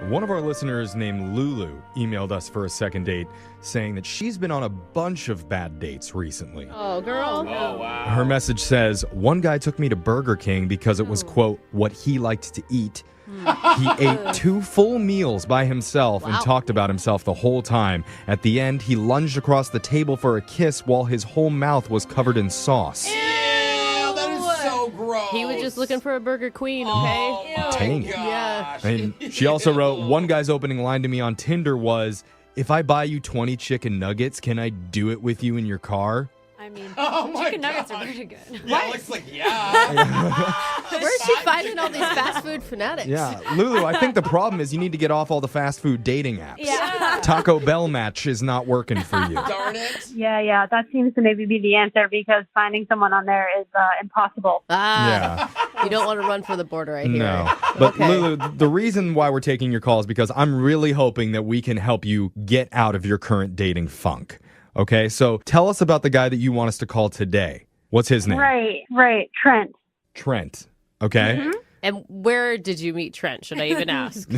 One of our listeners named Lulu emailed us for a second date saying that she's been on a bunch of bad dates recently. Oh, girl. Oh, wow. Her message says, one guy took me to Burger King because it was, quote, what he liked to eat. He ate 2 full meals by himself and talked about himself the whole time. At the end, he lunged across the table for a kiss while his whole mouth was covered in sauce. Ew, that is so gross. He was just looking for a Burger Queen, okay? Oh, my Dang it. gosh. And she also wrote, one guy's opening line to me on Tinder was, if I buy you 20 chicken nuggets, can I do it with you in your car? I mean, Oh my chicken nuggets God. are pretty good. Yeah, Alex like, yeah. Where's she finding all these fast food fanatics? Yeah, Lulu, I think the problem is you need to get off all the fast food dating apps. Yeah. Taco Bell match is not working for you. Darn it. Yeah, that seems to maybe be the answer because finding someone on there is impossible. Yeah. You don't want to run for the border, I hear. No. But Okay. Lulu, the reason why we're taking your call is because I'm really hoping that we can help you get out of your current dating funk. Okay, so tell us about the guy that you want us to call today. What's his name? Right. Trent. Trent. Okay. Mm-hmm. And where did you meet Trent? Should I even ask?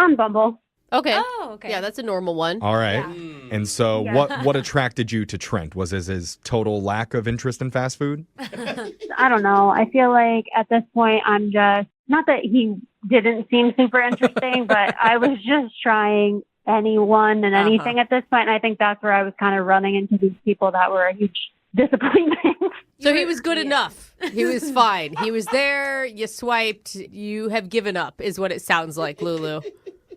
On Bumble. Okay. Oh, okay. Yeah, that's a normal one. All right. Yeah. And so Yeah. what attracted you to Trent? Was it his total lack of interest in fast food? I don't know. I feel like at this point I'm just, not that he didn't seem super interesting, but I was just trying anyone and anything at this point. And I think that's where I was kind of running into these people that were a huge disappointment. So he was good enough. He was fine. He was there. You swiped. You have given up, is what it sounds like, Lulu.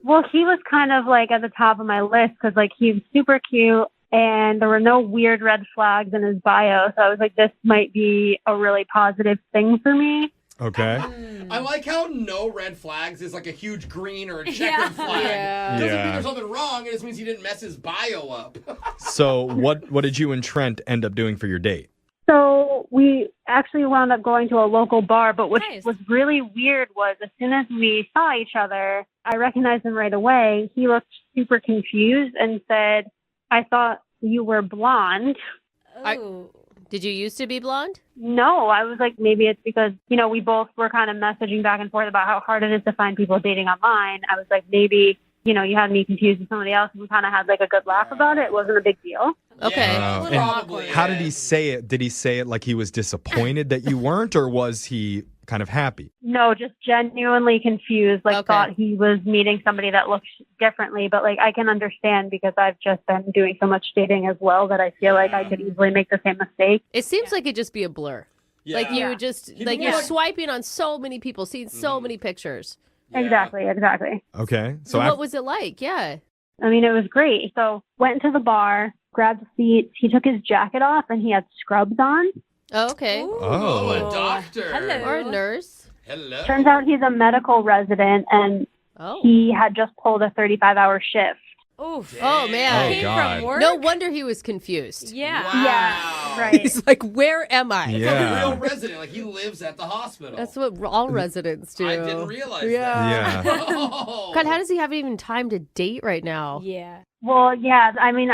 Well, he was kind of like at the top of my list because like he was super cute and there were no weird red flags in his bio. So I was like, this might be a really positive thing for me. Okay. I like how no red flags is like a huge green or a checkered Yeah. flag. Yeah. Doesn't mean Yeah. there's something wrong. It just means he didn't mess his bio up. So what did you and Trent end up doing for your date? So we actually wound up going to a local bar, but what Nice. was really weird was as soon as we saw each other, I recognized him right away. He looked super confused and said, I thought you were blonde. Oh. Did you used to be blonde? No, I was like, maybe it's because, we both were kind of messaging back and forth about how hard it is to find people dating online. I was like, maybe, you had me confused with somebody else and we kind of had like a good laugh about it. It wasn't a big deal. Okay. Yeah, Oh, little and awkward. how did he say it? Did he say it like he was disappointed that you weren't, or was he kind of happy? No, just genuinely confused, like Okay. thought he was meeting somebody that looks differently. But like I can understand because I've just been doing so much dating as well that I feel like I could easily make the same mistake. It seems like it'd just be a blur. Yeah. Like you Yeah. just, He'd like be you're like- swiping on so many people, seeing so many pictures. Yeah. Exactly. Okay. So af- what was it like? Yeah. I mean, it was great. So went to the bar, grabbed a seat. He took his jacket off and he had scrubs on. Oh, okay. Ooh. Oh, a doctor. Hello. Or a nurse. Hello. Turns out he's a medical resident and Oh. he had just pulled a 35-hour shift. Oof. Oh, man. Oh, Came God. from work? No wonder he was confused. Yeah. Wow. Yeah, right. He's like, where am I? It's Yeah. like a real resident. Like he lives at the hospital. That's what all residents do. I didn't realize Yeah. that. Yeah. Oh. God, how does he have even time to date right now? Yeah. Well, yeah, I mean,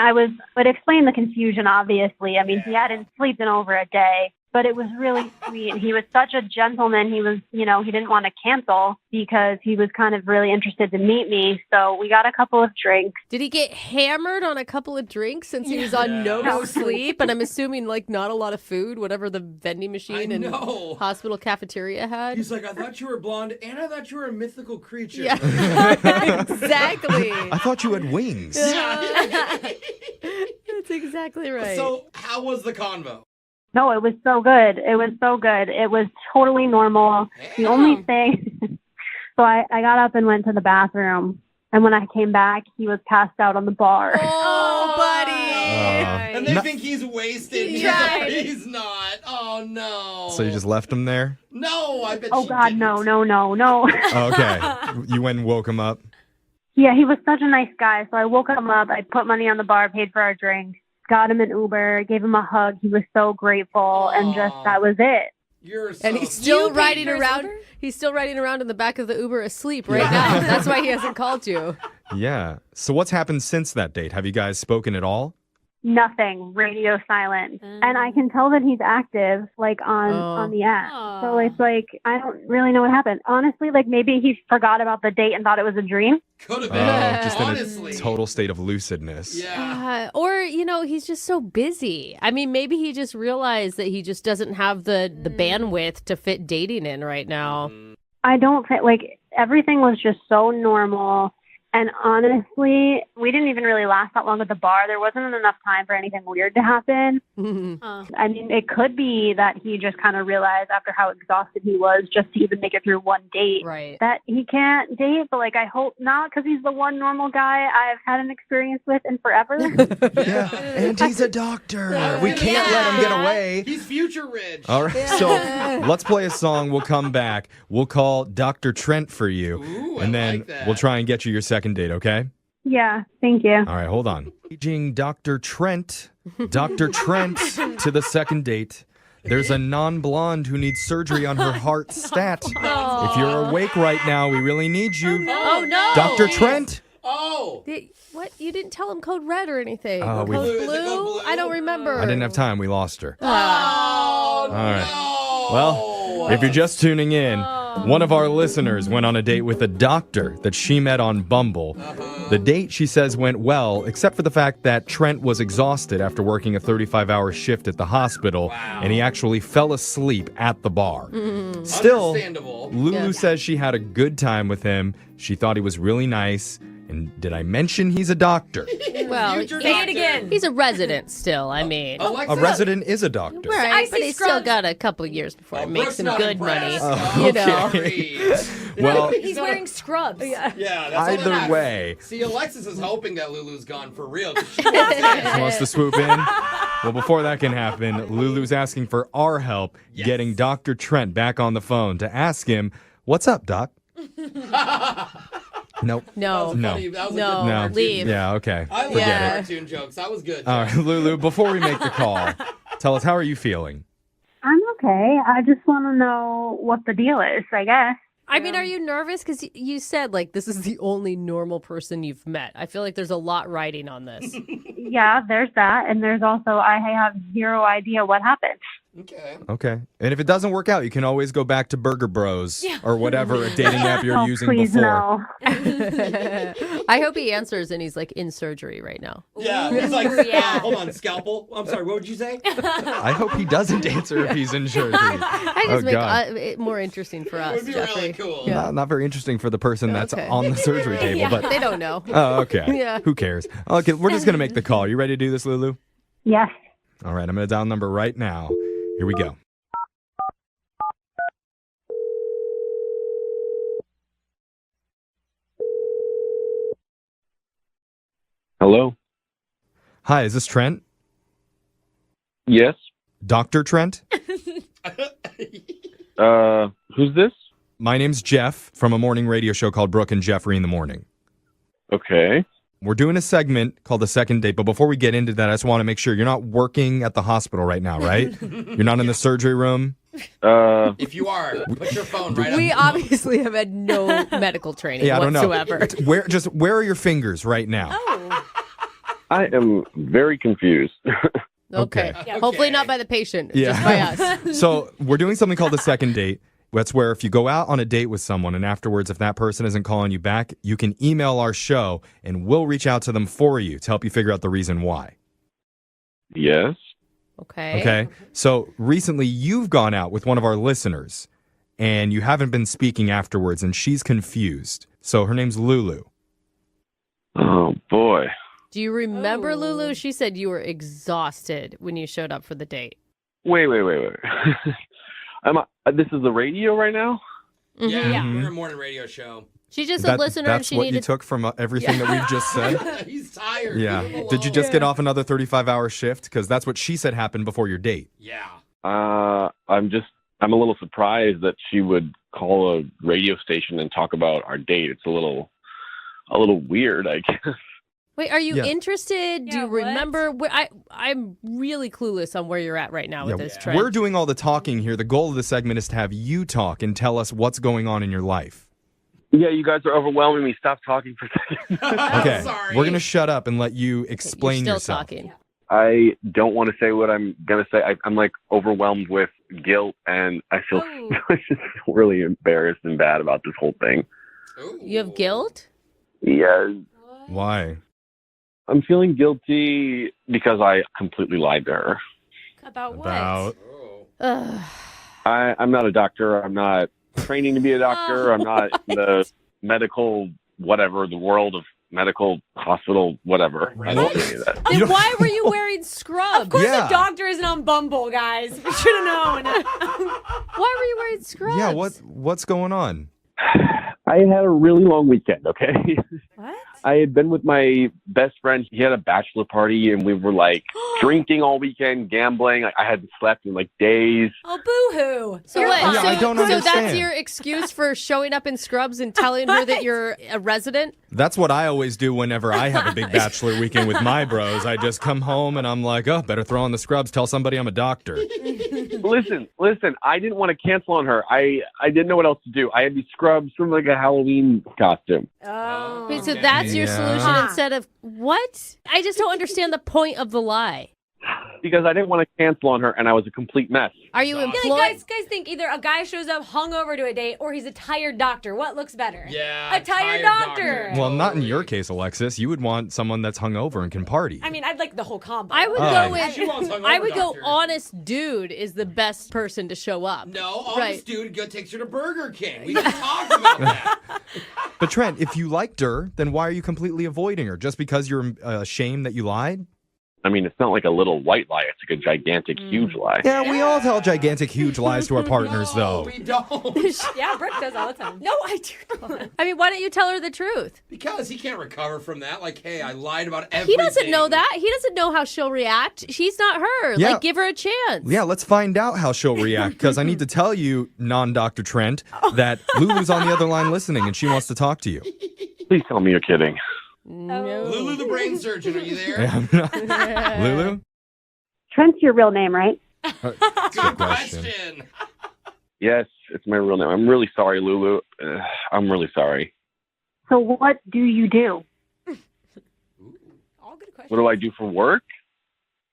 would explain the confusion, obviously. I mean, he hadn't slept in over a day, but it was really sweet. He was such a gentleman. He was, he didn't want to cancel because he was kind of really interested to meet me. So we got a couple of drinks. Did he get hammered on a couple of drinks since he was on Yeah. no sleep? And I'm assuming like not a lot of food, whatever the vending machine I and know. hospital cafeteria had. He's like, I thought you were blonde, and I thought you were a mythical creature. Yeah, exactly. I thought you had wings. That's exactly right. So, how was the convo? No, it was so good. It was totally normal. The only thing, so I got up and went to the bathroom. And when I came back, he was passed out on the bar. oh, buddy. And they No- think he's wasted. He He's like, tried. he's not. Oh, no. So you just left him there? No, I bet Oh, she God, didn't. no. Oh, okay. You went and woke him up? Yeah, he was such a nice guy. So I woke him up. I put money on the bar, paid for our drink, got him an Uber, gave him a hug. He was so grateful. And just that was it. You're so And he's still paid riding for his around. Uber? He's still riding around in the back of the Uber asleep right now. That's why he hasn't called you. Yeah. So what's happened since that date? Have you guys spoken at all? nothing, radio silent. And I can tell that he's active, like, on the app. So it's like, I don't really know what happened. Honestly, like, maybe he forgot about the date and thought it was a dream. Could have been. Just honestly. in a total state of lucidness. Yeah. Or, he's just so busy. I mean, maybe he just realized that he just doesn't have the bandwidth to fit dating in right now. I don't think, like, everything was just so normal. And honestly, we didn't even really last that long at the bar. There wasn't enough time for anything weird to happen. I mean, it could be that he just kind of realized after how exhausted he was just to even make it through one date that he can't date. But, like, I hope not, because he's the one normal guy I've had an experience with in forever. Yeah, and he's a doctor. We can't let him get away. He's future rich. All right, so let's play a song. We'll come back. We'll call Dr. Trent for you. Ooh, and then like that. we'll try and get you your second date, okay? Yeah, thank you. All right, hold on. Paging Dr. Trent. Dr. Trent to the second date. There's a non-blonde who needs surgery on her heart stat. If you're awake right now, we really need you. Oh, no. Dr. Trent. Oh. What? You didn't tell him code red or anything. Oh, Code we- Is it blue? code blue? I don't remember. I didn't have time. We lost her. Oh, All right. no. Well, if you're just tuning in, one of our listeners went on a date with a doctor that she met on Bumble. The date, she says, went well, except for the fact that Trent was exhausted after working a 35-hour shift at the hospital, and he actually fell asleep at the bar. Still, Understandable. Lulu says she had a good time with him. She thought he was really nice. And did I mention he's a doctor? Well, Future say doctor. it again. He's a resident still, I mean. Alexa. A resident is a doctor. Right, but see he's still scrubs. got a couple of years before he makes Brooke's some not good money. impressed. You know. Great. Well, He's wearing scrubs. Yeah, that's all either that way, matters. See, Alexis is hoping that Lulu's gone for real. 'Cause she wants in. she wants to swoop in. Well, before that can happen, Lulu's asking for our help getting Dr. Trent back on the phone to ask him, "What's up, Doc?" Nope. No. No. Funny. That was No. a good No. cartoon. Leave. Yeah, okay. I love Yeah. cartoon jokes. That was good. All right, Lulu, before we make the call, tell us, how are you feeling? I'm okay. I just want to know what the deal is, I guess. I mean, are you nervous? Because you said, like, this is the only normal person you've met. I feel like there's a lot riding on this. Yeah, there's that. And there's also, I have zero idea what happened. Okay. Okay. And if it doesn't work out, you can always go back to Burger Bros or whatever dating app you're Oh, using please before. no. I hope he answers and he's, like, in surgery right now. Yeah. He's like, Yeah. hold on, scalpel. I'm sorry. What would you say? I hope he doesn't answer if he's in surgery. I just Oh, make God. it more interesting for It us, would be Jeffrey. really cool. Yeah. Not very interesting for the person that's Okay. on the surgery table, but They don't know. oh, okay. Yeah. Who cares? Okay, we're just going to make the call. You ready to do this, Lulu? Yes. All right, I'm going to dial number right now. Here we go. Hello? Hi, is this Trent? Yes? Dr. Trent? Who's this? My name's Jeff from a morning radio show called Brooke and Jeffrey in the Morning. Okay. We're doing a segment called The Second Date, but before we get into that, I just want to make sure you're not working at the hospital right now, right? You're not in the surgery room? If you are, put your phone right We up. obviously have had no medical training Yeah, I don't whatsoever. know. Where are your fingers right now? I am very confused. Okay. Yeah, hopefully not by the patient, Yeah. just by us. So we're doing something called The Second Date. That's where if you go out on a date with someone and afterwards, if that person isn't calling you back, you can email our show and we'll reach out to them for you to help you figure out the reason why. Yes? Okay. Okay. So recently you've gone out with one of our listeners and you haven't been speaking afterwards and she's confused. So her name's Lulu. Oh, boy. Do you remember, Lulu? She said you were exhausted when you showed up for the date. Wait. This is the radio right now? Yeah, Mhm. we're a morning radio show. She's just a listener and That's she what you needed... took from everything that we've just said? He's tired. Yeah. Leave him Did you alone. just get off another 35-hour shift? Because that's what she said happened before your date. Yeah. I'm a little surprised that she would call a radio station and talk about our date. It's a little weird, I guess. Wait, are you Yeah. interested? Do Yeah, you what? remember? I'm really clueless on where you're at right now with this trend. We're doing all the talking here. The goal of the segment is to have you talk and tell us what's going on in your life. Yeah, you guys are overwhelming me. Stop talking for a second. Okay. Sorry. We're going to shut up and let you explain You're still yourself. talking. I don't want to say what I'm going to say. I'm like overwhelmed with guilt, and I feel I just feel really embarrassed and bad about this whole thing. Ooh. You have guilt? Yeah. Why? I'm feeling guilty because I completely lied to her. About what? About I'm not a doctor. I'm not training to be a doctor. I'm not in the medical whatever, the world of medical hospital whatever. I don't do any of that. Then why were you wearing scrubs? Of course Yeah. a doctor isn't on Bumble, guys. We should have known. Why were you wearing scrubs? Yeah, what's going on? I had a really long weekend, okay? What? I had been with my best friend. He had a bachelor party, and we were like drinking all weekend, gambling. I hadn't slept in like days. Oh, boo-hoo. So what? Yeah, I don't so that's understand. your excuse for showing up in scrubs and telling her that you're a resident? That's what I always do whenever I have a big bachelor weekend with my bros. I just come home and I'm like, oh, better throw on the scrubs. Tell somebody I'm a doctor. Listen. I didn't want to cancel on her. I didn't know what else to do. I had these scrubs from like a Halloween costume. Oh. Wait, so that's your Yeah. solution instead of what? I just don't understand the point of the lie. Because I didn't want to cancel on her, and I was a complete mess. Are you Yeah, employed? like guys think either a guy shows up hungover to a date or he's a tired doctor. What looks better? Yeah. A tired doctor. Well, not in your case, Alexis. You would want someone that's hungover and can party. I mean, I'd like the whole combo. I would Oh. go with. She wants hungover I would go. doctor. Honest dude is the best person to show up. No, honest Right. dude takes her to Burger King. We can talk about that. But Trent, if you liked her, then why are you completely avoiding her? Just because you're ashamed that you lied? I mean, it's not like a little white lie. It's like a gigantic, huge lie. Yeah, we all tell gigantic, huge lies to our partners, No, though. we don't. Yeah, Brooke does all the time. No, I do not. I mean, why don't you tell her the truth? Because he can't recover from that. Like, hey, I lied about He everything. doesn't know that. He doesn't know how she'll react. She's not her. Yeah. Like, give her a chance. Yeah, let's find out how she'll react. Because I need to tell you, non-Dr. Trent, that Lulu's on the other line listening, and she wants to talk to you. Please tell me you're kidding. No. Lulu the brain surgeon, are you there? Yeah, I'm not- Lulu? Trent's your real name, right? Good Good question. question. Yes, it's my real name. I'm really sorry, Lulu. I'm really sorry. So what do you do? All good questions. What do I do for work?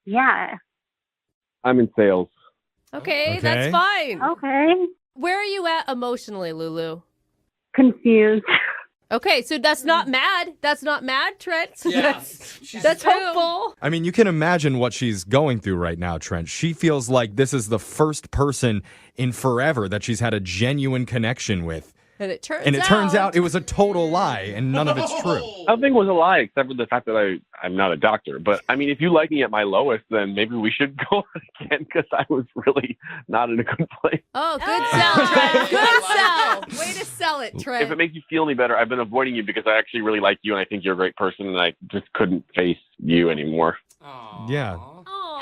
Yeah. I'm in sales. Okay, Okay. that's fine. Okay. Where are you at emotionally, Lulu? Confused. Okay, so that's not mad. That's not mad, Trent. So Yeah. that's true. hopeful. I mean, you can imagine what she's going through right now, Trent. She feels like this is the first person in forever that she's had a genuine connection with. And it turns out it was a total lie and none of it's true. Nothing was a lie except for the fact that I'm not a doctor. But, I mean, if you like me at my lowest, then maybe we should go on again because I was really not in a good place. Oh, good Oh. sell, Trent. Good I like sell. Way to sell it, Trent. If it makes you feel any better, I've been avoiding you because I actually really like you and I think you're a great person and I just couldn't face you anymore. Aw. Yeah.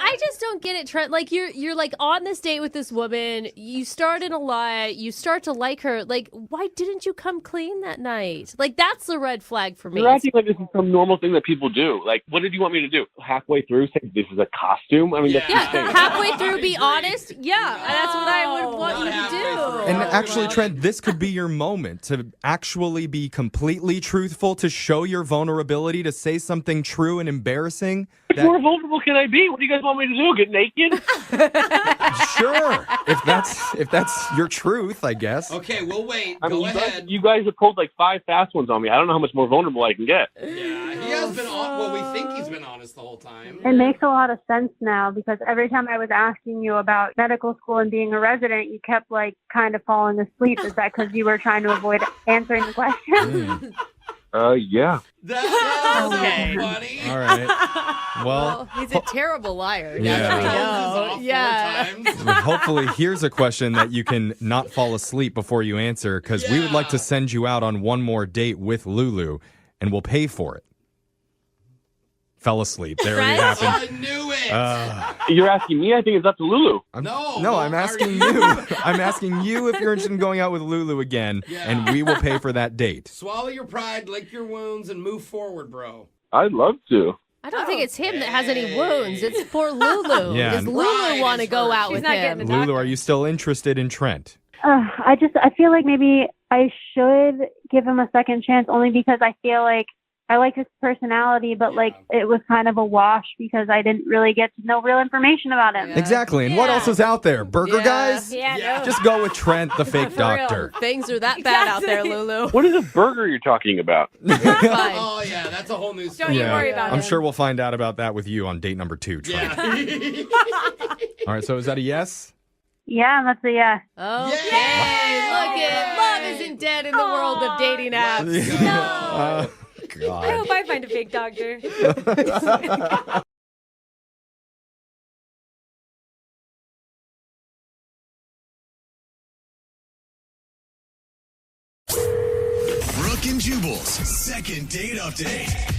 I just don't get it, Trent. Like you're like on this date with this woman. You start in a lie. You start to like her. Like, why didn't you come clean that night? Like, that's the red flag for me. You're acting like this is some normal thing that people do. Like, what did you want me to do? Halfway through say this is a costume? I mean, that's Yeah, insane. halfway through, be I agree. honest. Yeah, that's what I would want Not you to halfway do. through. And Oh, actually, well. Trent, this could be your moment to actually be completely truthful, to show your vulnerability, to say something true and embarrassing. How more vulnerable can I be? What do you guys want me to do? Get naked? Sure, if that's your truth, I guess. Okay, we'll wait. I mean, Go ahead. you guys have pulled like 5 fast ones on me. I don't know how much more vulnerable I can get. Yeah, he has been on. Well, we think he's been honest the whole time. It makes a lot of sense now because every time I was asking you about medical school and being a resident, you kept like kind of falling asleep. Is that because you were trying to avoid answering the question? Yeah. That's Okay. so funny. All right. Well, Well, he's a terrible liar. Yeah. Now that we Told us know. off 4 Yeah. times. hopefully, here's a question that you can not fall asleep before you answer, because we would like to Yeah. send you out on one more date with Lulu, and we'll pay for it. Fell asleep. There it Trent? happened. I knew it. You're asking me? I think it's up to Lulu. No, I'm asking are you. I'm asking you if you're interested in going out with Lulu again, Yeah. and we will pay for that date. Swallow your pride, lick your wounds, and move forward, bro. I'd love to. I don't think it's him that has any wounds. It's poor Lulu. Yeah. Does Lulu Pride want to is go hurt. out She's with not him? getting Lulu, are you still interested in Trent? I feel like maybe I should give him a second chance only because I feel like I like his personality, but like it was kind of a wash because I didn't really get to know real information about him. Exactly. And what else is out there? Burger guys? Yeah. Just go with Trent, the fake doctor. Things are that bad out there, Lulu. What is a burger you're talking about? Fine. Oh, yeah, that's a whole new story. Don't you worry about it. I'm sure we'll find out about that with you on date number 2, Trent. Yeah. All right, so is that a yes? Yeah, that's a yes. Okay, look it. Love isn't dead in the world of dating apps. No. God. I hope I find a fake doctor. Brooke and Jubal's second date update.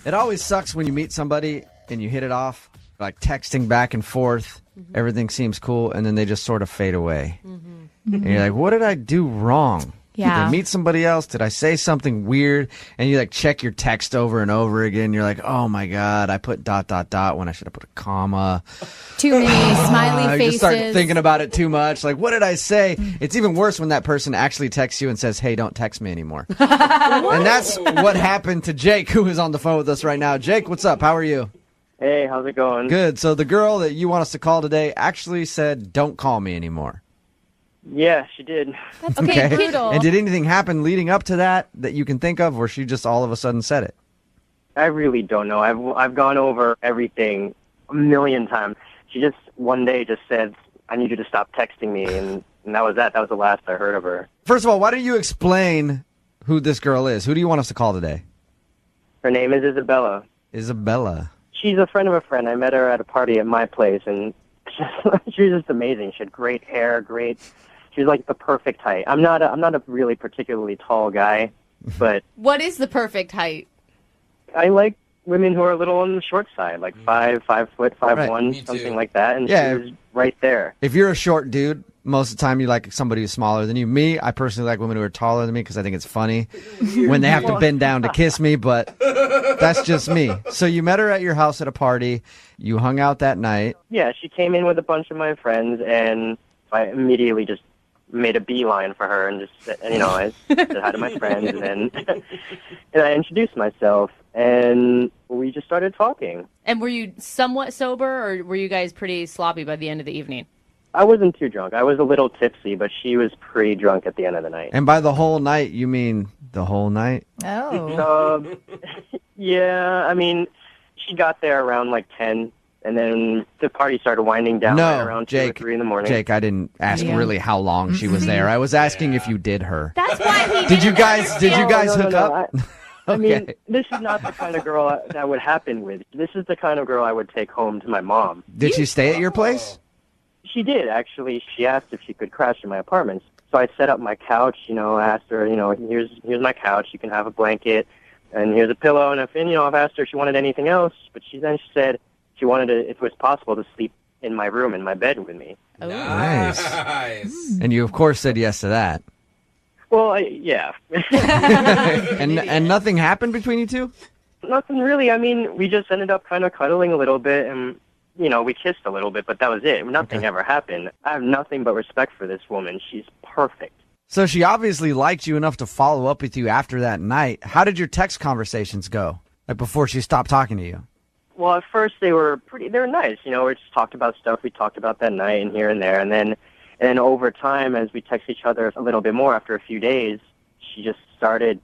It always sucks when you meet somebody and you hit it off, like texting back and forth. Everything seems cool, and then they just sort of fade away. And you're like, what did I do wrong? Did I meet somebody else? Did I say something weird? And you like check your text over and over again. You're like, oh my God, I put ... when I should have put a comma. Too many smiley You faces. just start thinking about it too much. Like, what did I say? It's even worse when that person actually texts you and says, hey, don't text me anymore. And that's what happened to Jake, who is on the phone with us right now. Jake, what's up? How are you? Hey, how's it going? Good. So the girl that you want us to call today actually said, don't call me anymore. Yeah, she did. That's okay, brutal. And did anything happen leading up to that you can think of, or she just all of a sudden said it? I really don't know. I've gone over everything a million times. She just one day just said, I need you to stop texting me, and that was that. That was the last I heard of her. First of all, why don't you explain who this girl is? Who do you want us to call today? Her name is Isabella. Isabella. She's a friend of a friend. I met her at a party at my place, and she was just amazing. She had great hair, She was like the perfect height. I'm not a really particularly tall guy, but What is the perfect height? I like women who are a little on the short side, like 5 foot, 5'1", Me too. something like that. And Yeah. she was right there. If you're a short dude, most of the time you like somebody who's smaller than you. Me, I personally like women who are taller than me because I think it's funny when they have to bend down to kiss me, but that's just me. So you met her at your house at a party. You hung out that night. Yeah, she came in with a bunch of my friends, and I immediately just made a beeline for her and just said, I said hi to my friends, and then and I introduced myself, and we just started talking. And were you somewhat sober, or were you guys pretty sloppy by the end of the evening? I wasn't too drunk. I was a little tipsy, but she was pretty drunk at the end of the night. And by the whole night, you mean the whole night? Oh. Yeah, I mean, she got there around like 10, and then the party started winding down right around 2 or 3 in the morning. Jake, I didn't ask really how long she was there. I was asking if you did her. That's why he Did you guys No, hook up? I mean, this is not the kind of girl that would happen with. This is the kind of girl I would take home to my mom. Did she stay at your place? She did, actually. She asked if she could crash in my apartment. So I set up my couch, asked her, here's my couch. You can have a blanket, and here's a pillow. And I've asked her if she wanted anything else, but she said she wanted to, if it was possible, to sleep in my room, in my bed with me. Nice. And you, of course, said yes to that. Well, yeah. And nothing happened between you two? Nothing really. I mean, we just ended up kind of cuddling a little bit, and we kissed a little bit, but that was it. Nothing ever happened. I have nothing but respect for this woman. She's perfect. So she obviously liked you enough to follow up with you after that night. How did your text conversations go? Like before she stopped talking to you? Well, at first they were nice. We just talked about stuff we talked about that night and here and there. And then over time, as we text each other a little bit more after a few days, she just started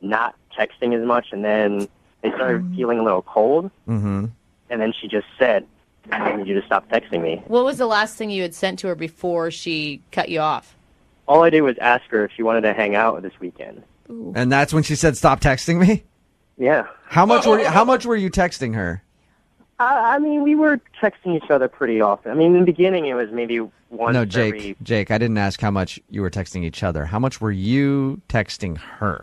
not texting as much. And then they started feeling a little cold. Mm-hmm. And then she just said, I need you to stop texting me. What was the last thing you had sent to her before she cut you off? All I did was ask her if she wanted to hang out this weekend. Ooh. And that's when she said, stop texting me? Yeah. How much were you texting her? I mean, we were texting each other pretty often. I mean, in the beginning, it was maybe once No, Jake, every... Jake, I didn't ask how much you were texting each other. How much were you texting her?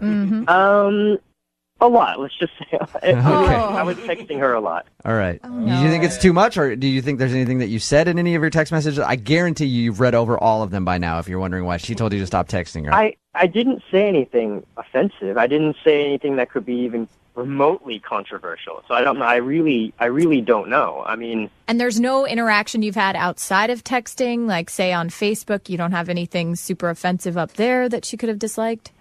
A lot, let's just say. I was texting her a lot. All right. Do you think it's too much, or do you think there's anything that you said in any of your text messages? I guarantee you've read over all of them by now if you're wondering why she told you to stop texting her. I didn't say anything offensive. I didn't say anything that could be even remotely controversial. So I don't know. I really don't know. I mean... And there's no interaction you've had outside of texting, like say on Facebook, you don't have anything super offensive up there that she could have disliked?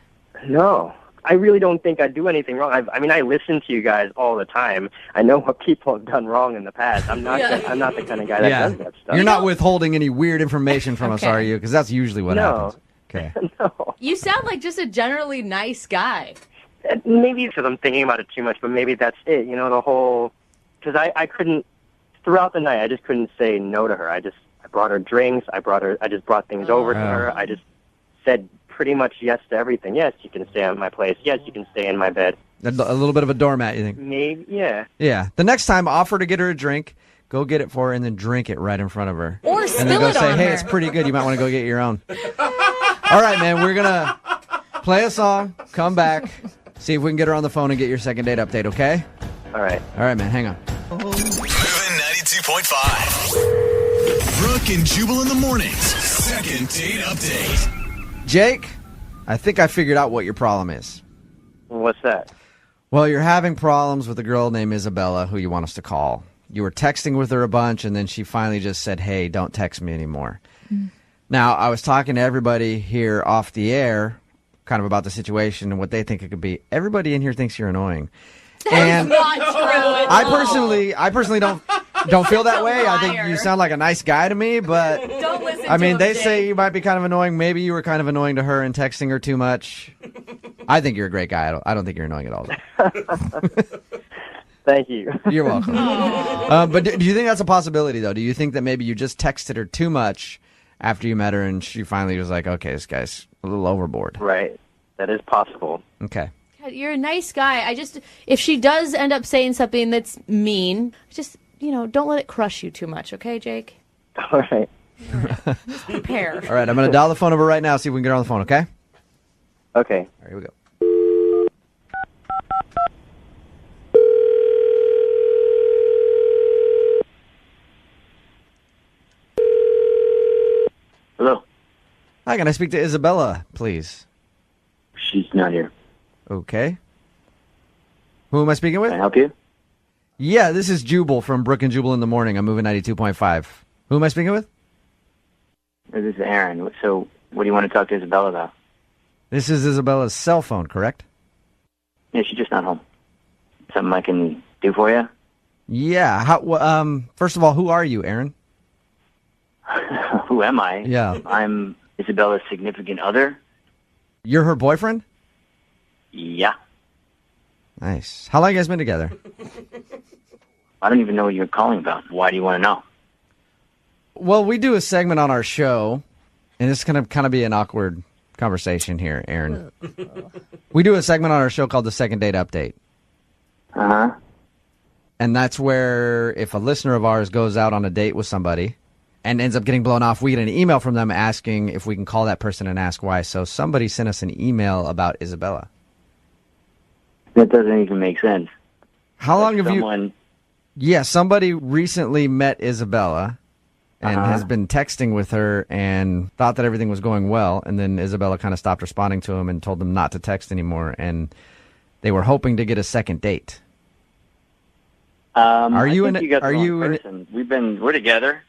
No. I really don't think I do anything wrong. I mean, I listen to you guys all the time. I know what people have done wrong in the past. I'm not the kind of guy that does that stuff. You're not withholding any weird information from us, are you? Because that's usually what happens. Okay. No. You sound like just a generally nice guy. Maybe because I'm thinking about it too much, but maybe that's it. You know, the whole... Because I couldn't... Throughout the night, I just couldn't say no to her. I brought her drinks. I just brought things over to her. I just said pretty much yes to everything. Yes, you can stay at my place. Yes, you can stay in my bed. A little bit of a doormat, you think? Maybe, yeah. Yeah. The next time, offer to get her a drink. Go get it for her and then drink it right in front of her. Or and spill then go it say, on hey, her. it's pretty good. You might want to go get your own. All right, man. We're going to play a song, come back, see if we can get her on the phone and get your second date update, okay? All right. All right, man. Hang on. Moving 92.5. Brooke and Jubal in the mornings. Second date update. Jake, I think I figured out what your problem is. What's that? Well, you're having problems with a girl named Isabella who you want us to call. You were texting with her a bunch, and then she finally just said, hey, don't text me anymore. Now, I was talking to everybody here off the air kind of about the situation and what they think it could be. Everybody in here thinks you're annoying. And I personally don't feel that way. I think you sound like a nice guy to me, but Don't listen I mean, to they him, say Jake. you might be kind of annoying. Maybe you were kind of annoying to her and texting her too much. I think you're a great guy. I don't think you're annoying at all. Thank you. You're welcome. But do you think that's a possibility, though? Do you think that maybe you just texted her too much after you met her and she finally was like, okay, this guy's a little overboard? Right. That is possible. Okay. God, you're a nice guy. If she does end up saying something that's mean, just, don't let it crush you too much, okay, Jake? All right. Just prepare. All right, I'm going to dial the phone over right now, see if we can get her on the phone, okay? Okay. All right, here we go. Hello. Hi, can I speak to Isabella, please? She's not here. Okay. Who am I speaking with? Can I help you? Yeah, this is Jubal from Brooke and Jubal in the Morning. I'm moving 92.5. Who am I speaking with? This is Aaron. So, what do you want to talk to Isabella about? This is Isabella's cell phone, correct? Yeah, she's just not home. Something I can do for you? Yeah. First of all, who are you, Aaron? Who am I? Yeah. I'm Isabella's significant other. You're her boyfriend? Yeah. Nice. How long you guys been together? I don't even know what you're calling about. Why do you want to know? Well, we do a segment on our show, and it's going to kind of be an awkward conversation here, Aaron. We do a segment on our show called the Second Date Update. Uh-huh. And that's where if a listener of ours goes out on a date with somebody and ends up getting blown off, we get an email from them asking if we can call that person and ask why. So somebody sent us an email about Isabella. That doesn't even make sense. How long have Someone... you... Yeah, somebody recently met Isabella and has been texting with her and thought that everything was going well. And then Isabella kind of stopped responding to him and told them not to text anymore. And they were hoping to get a second date. Are you in? are you in? Person. We're together.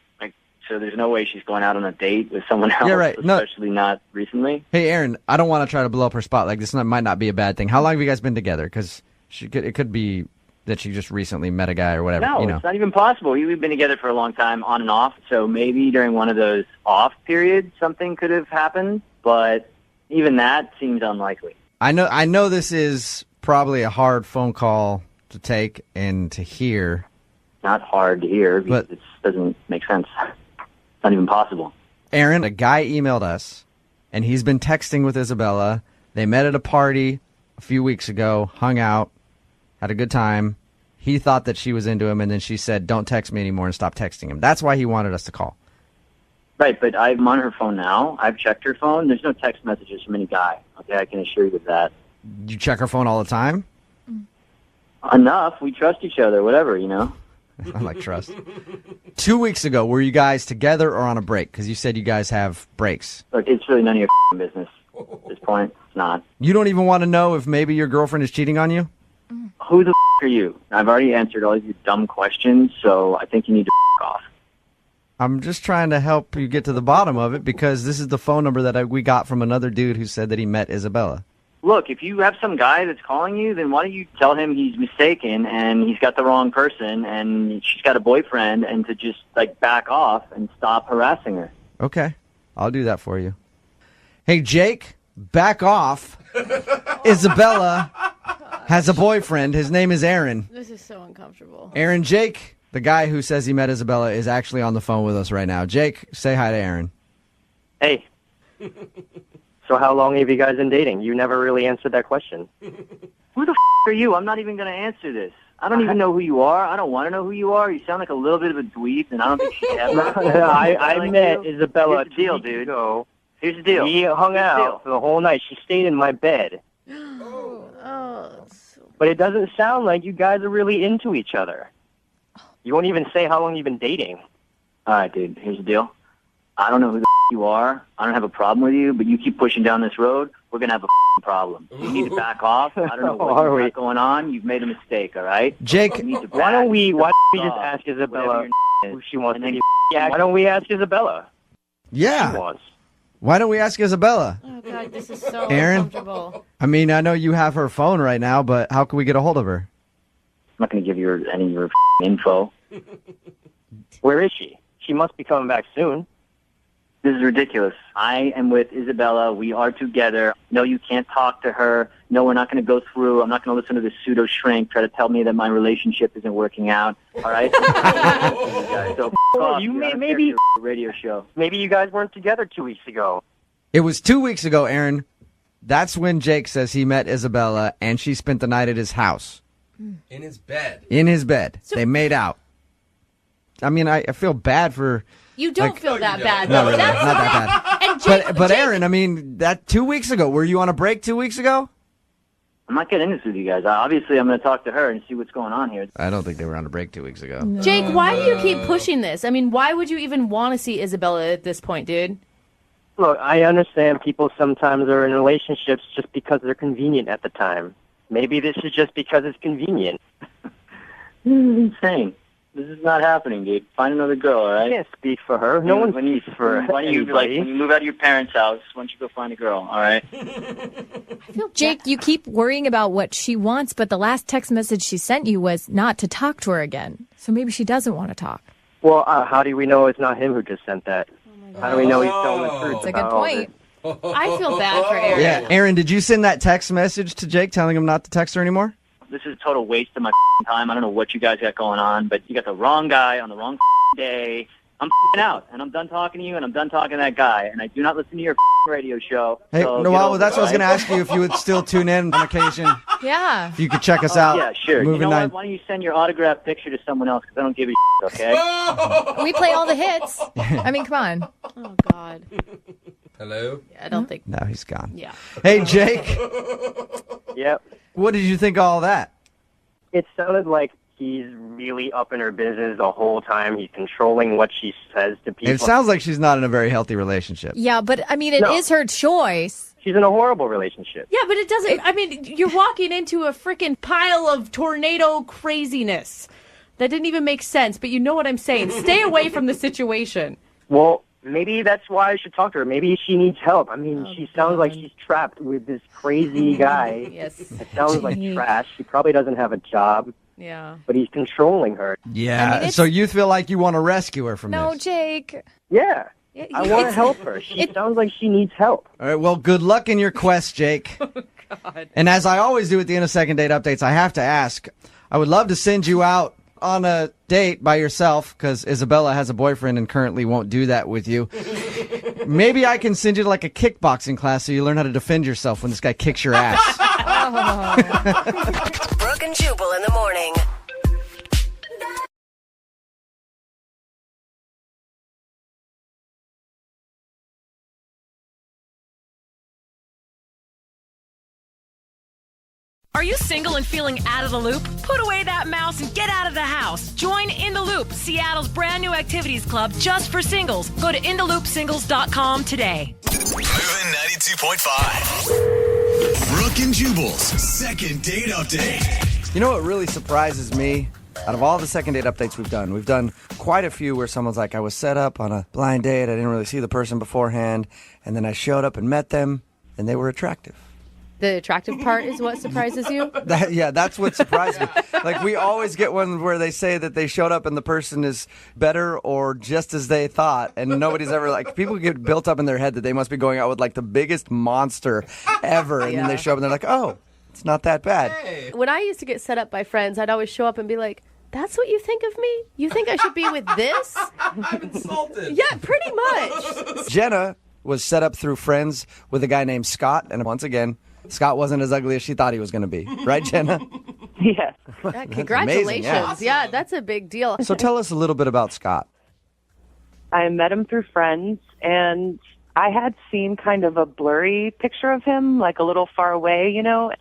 So there's no way she's going out on a date with someone else. Yeah, right. No. Especially not recently. Hey, Aaron, I don't want to try to blow up her spot. Like, might not be a bad thing. How long have you guys been together? Because it could be that she just recently met a guy or whatever. No, it's not even possible. We've been together for a long time, on and off. So maybe during one of those off periods, something could have happened. But even that seems unlikely. I know this is probably a hard phone call to take and to hear. Not hard to hear, because it doesn't make sense. It's not even possible. Aaron, a guy emailed us, and he's been texting with Isabella. They met at a party a few weeks ago, hung out, had a good time. He thought that she was into him, and then she said, don't text me anymore, and stop texting him. That's why he wanted us to call. Right, but I'm on her phone now. I've checked her phone. There's no text messages from any guy. Okay, I can assure you of that. You check her phone all the time? Enough. We trust each other, whatever, I like trust. 2 weeks ago, were you guys together or on a break? Because you said you guys have breaks. Look, it's really none of your business at this point. It's not. You don't even want to know if maybe your girlfriend is cheating on you? Who the are you? I've already answered all of your dumb questions, so I think you need to off. I'm just trying to help you get to the bottom of it because this is the phone number that we got from another dude who said that he met Isabella. look, if you have some guy that's calling you, then why don't you tell him he's mistaken and he's got the wrong person and she's got a boyfriend, and to just like back off and stop harassing her. Okay, I'll do that for you. Hey, Jake, back off. Isabella has a boyfriend. His name is Aaron. This is so uncomfortable. Aaron, Jake, the guy who says he met Isabella, is actually on the phone with us right now. Jake, say hi to Aaron. Hey. So how long have you guys been dating? You never really answered that question. Who the are you? I'm not even going to answer this. I don't even know who you are. I don't want to know who you are. You sound like a little bit of a dweeb, and I don't think she ever. I met Isabella Here's the deal, 2 weeks dude. ago. Here's the deal. We hung out for the whole night. She stayed in my bed. But it doesn't sound like you guys are really into each other. You won't even say how long you've been dating. All right, dude. Here's the deal. I don't know who the you are. I don't have a problem with you, but you keep pushing down this road, we're going to have a problem. You need to back off. I don't know what you got going on. You've made a mistake, all right? Jake, why don't we just ask Isabella who she wants to be? Why don't we ask Isabella? Yeah. She wants. Why don't we ask Isabella? Oh, God, this is so Aaron? uncomfortable. I mean, I know you have her phone right now, but how can we get a hold of her? I'm not going to give you any of your info. Where is she? She must be coming back soon. This is ridiculous. I am with Isabella. We are together. No, you can't talk to her. No, we're not going to go through. I'm not going to listen to this pseudo shrink try to tell me that my relationship isn't working out. All right? So off, maybe radio show. Maybe you guys weren't together 2 weeks ago. It was 2 weeks ago, Aaron. That's when Jake says he met Isabella, and she spent the night at his house. In his bed. In his bed. They made out. I mean, I feel bad for... You don't feel that bad. No, though. really, That's not that bad. And Jake, But Aaron, I mean, that 2 weeks ago, were you on a break 2 weeks ago? I'm not getting into this with you guys. Obviously, I'm going to talk to her and see what's going on here. I don't think they were on a break 2 weeks ago. Jake, why do you keep pushing this? I mean, why would you even want to see Isabella at this point, dude? Look, I understand people sometimes are in relationships just because they're convenient at the time. Maybe this is just because it's convenient. This is insane. This is not happening, dude. Find another girl, all right? I can't speak for her. No one speaks for anybody. When you move out of your parents' house, why don't you go find a girl, all right? Jake, you keep worrying about what she wants, but the last text message she sent you was not to talk to her again. So maybe she doesn't want to talk. Well, how do we know it's not him who just sent that? How do we know he's telling the truth? That's a good point. I feel bad for Aaron. Yeah, Aaron, did you send that text message to Jake telling him not to text her anymore? This is a total waste of my time. I don't know what you guys got going on, but you got the wrong guy on the wrong day. I'm out, and I'm done talking to you, and I'm done talking to that guy, and I do not listen to your radio show. Hey, so well, that's what I was going to ask you, if you would still tune in on occasion. Yeah. If you could check us out. Yeah, sure. Moving You know 9. what? Why don't you send your autographed picture to someone else, because I don't give a okay? We play all the hits. I mean, come on. Oh, God. Hello? I don't think. No, he's gone. Yeah. Hey, Jake. Yep. What did you think of all that? It sounded like he's really up in her business the whole time. He's controlling what she says to people. It sounds like she's not in a very healthy relationship. Yeah, but I mean, it is her choice. She's in a horrible relationship. Yeah, but it doesn't. I mean, you're walking into a freaking pile of tornado craziness. That didn't even make sense, but you know what I'm saying. Stay away from the situation. Well, maybe that's why I should talk to her. Maybe she needs help. I mean, she sounds like she's trapped with this crazy guy. Yes. It sounds like trash. She probably doesn't have a job. Yeah. But he's controlling her. Yeah, I mean, so you feel like you want to rescue her from No, this? Jake. Yeah. I want to help her. She sounds like she needs help. All right, well, good luck in your quest, Jake. God. And as I always do at the end of Second Date Updates, I have to ask, I would love to send you out on a date by yourself, because Isabella has a boyfriend and currently won't do that with you. Maybe I can send you to like a kickboxing class so you learn how to defend yourself when this guy kicks your ass. Brooke and Jubal in the morning. Are you single and feeling out of the loop? Put away that mouse and get out of the house. Join In the Loop, Seattle's brand new activities club just for singles. Go to intheloopsingles.com today. Moving 92.5. Brooke and Jubal's second date update. You know what really surprises me? Out of all the second date updates we've done quite a few where someone's like, I was set up on a blind date, I didn't really see the person beforehand, and then I showed up and met them, and they were attractive. The attractive part is what surprises you? That's what surprised me. Like, we always get one where they say that they showed up and the person is better or just as they thought, and nobody's ever, like, people get built up in their head that they must be going out with, like, the biggest monster ever, and then they show up and they're like, oh, it's not that bad. Hey. When I used to get set up by friends, I'd always show up and be like, that's what you think of me? You think I should be with this? I'm insulted. Yeah, pretty much. Jenna was set up through friends with a guy named Scott, and once again, Scott wasn't as ugly as she thought he was going to be. Right, Jenna? Yes. Congratulations. amazing, Yeah, that's a big deal. So tell us a little bit about Scott. I met him through friends, and I had seen kind of a blurry picture of him, like a little far away, you know.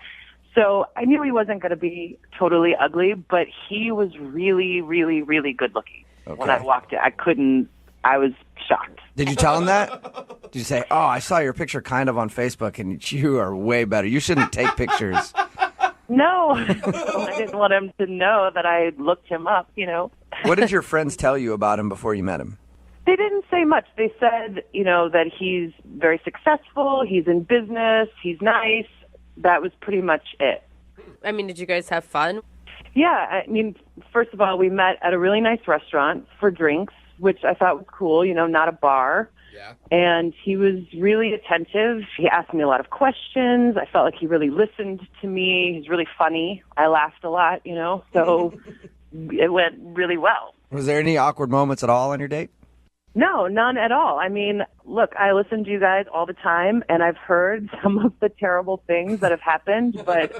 So I knew he wasn't going to be totally ugly, but he was really, really, really good looking. Okay. When I walked in, I was shocked. Did you tell him that? Did you say, oh, I saw your picture kind of on Facebook, and you are way better. You shouldn't take pictures. No, I didn't want him to know that I looked him up, you know. What did your friends tell you about him before you met him? They didn't say much. They said, you know, that he's very successful, he's in business, he's nice. That was pretty much it. I mean, did you guys have fun? Yeah, I mean, first of all, we met at a really nice restaurant for drinks, which I thought was cool, you know, not a bar. Yeah. And he was really attentive. He asked me a lot of questions. I felt like he really listened to me. He's really funny. I laughed a lot, you know, so it went really well. Was there any awkward moments at all on your date? No, none at all. I mean, look, I listen to you guys all the time, and I've heard some of the terrible things that have happened, but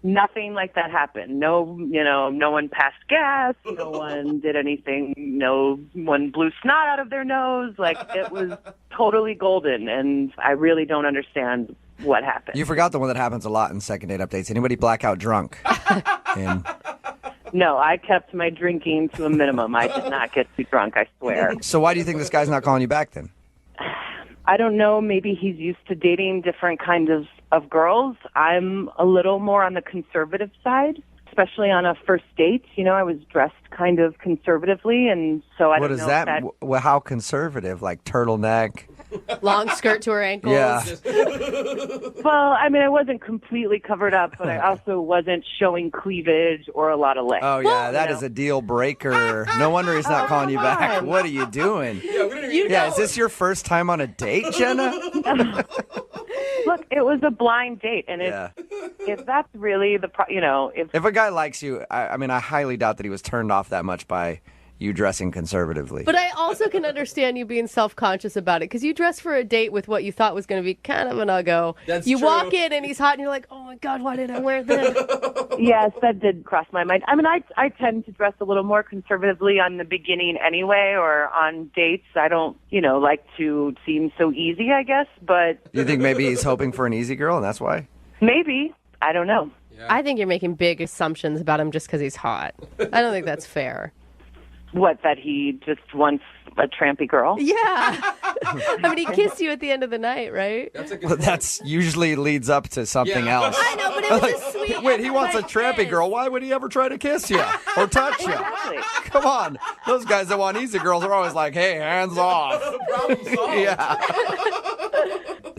nothing like that happened. No, you know, no one passed gas, no one did anything, no one blew snot out of their nose. Like, it was totally golden, and I really don't understand what happened. You forgot the one that happens a lot in second date updates. Anybody blackout drunk? And No, I kept my drinking to a minimum. I did not get too drunk, I swear. so why do you think this guy's not calling you back then? I don't know. Maybe he's used to dating different kinds of girls. I'm a little more on the conservative side, especially on a first date. You know, I was dressed kind of conservatively, and so I What don't is know that? if Well, how conservative? Like turtleneck? Long skirt to her ankles. Yeah. Well, I mean, I wasn't completely covered up, but I also wasn't showing cleavage or a lot of legs. Oh, yeah, that is a deal breaker. No wonder he's not calling you back. What are you doing? Is this your first time on a date, Jenna? Look, it was a blind date, and if that's really if a guy likes you, I mean, I highly doubt that he was turned off that much by you dressing conservatively. But I also can understand you being self-conscious about it because you dressed for a date with what you thought was going to be kind of an uggo. You walk in and he's hot and you're like, oh my God, why did I wear this? Yes, that did cross my mind. I mean, I tend to dress a little more conservatively on the beginning anyway, or on dates. I don't, like to seem so easy, I guess, but... You think maybe he's hoping for an easy girl and that's why? Maybe. I don't know. Yeah. I think you're making big assumptions about him just because he's hot. I don't think that's fair. What, that he just wants a trampy girl? Yeah. I mean, he kissed you at the end of the night, right? That's usually leads up to something else. I know, but it was a sweet... Wait, he wants a trampy girl. Why would he ever try to kiss you or touch you? Exactly. Come on. Those guys that want easy girls are always like, hey, hands off. Yeah.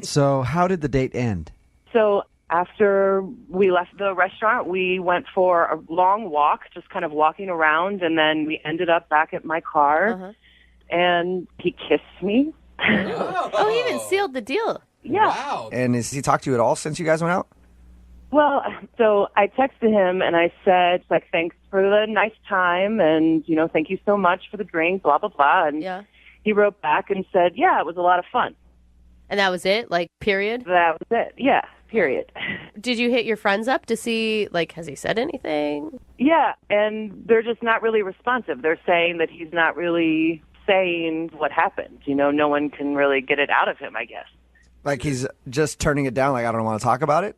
So how did the date end? So... After we left the restaurant, we went for a long walk, just kind of walking around, and then we ended up back at my car, and he kissed me. Oh, he even sealed the deal. Yeah. Wow. And has he talked to you at all since you guys went out? Well, so I texted him, and I said, thanks for the nice time, and, thank you so much for the drink, blah, blah, blah. And he wrote back and said, yeah, it was a lot of fun. And that was it? Period? That was it, yeah. Period. Did you hit your friends up to see, has he said anything? Yeah, and they're just not really responsive. They're saying that he's not really saying what happened. No one can really get it out of him, I guess. Like he's just turning it down, I don't want to talk about it?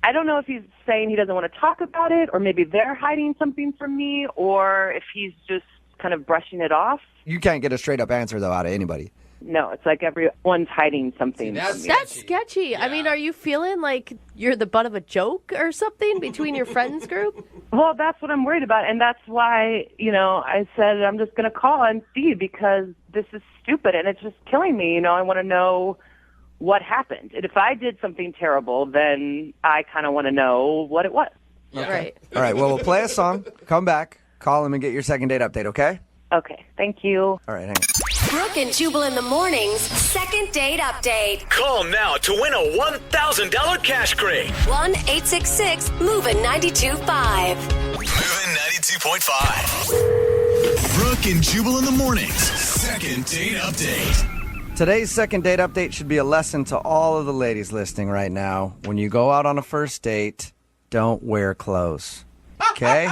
I don't know if he's saying he doesn't want to talk about it, or maybe they're hiding something from me, or if he's just kind of brushing it off. You can't get a straight-up answer, though, out of anybody. No, it's like everyone's hiding something. That's sketchy. Yeah. I mean, are you feeling like you're the butt of a joke or something between your friends group? Well, that's what I'm worried about, and that's why, I said I'm just going to call and see, because this is stupid, and it's just killing me. I want to know what happened. And if I did something terrible, then I kind of want to know what it was. Yeah. Right. All right, well, we'll play a song, come back, call him, and get your second date update, okay? Okay, thank you. All right, hang on. Brooke and Jubal in the mornings. Second date update. Call now to win a $1,000 cash crate. 1-866-MOVIN' 92.5. Moving 92.5. Brooke and Jubal in the mornings. Second date update. Today's second date update should be a lesson to all of the ladies listening right now. When you go out on a first date, don't wear clothes. Okay?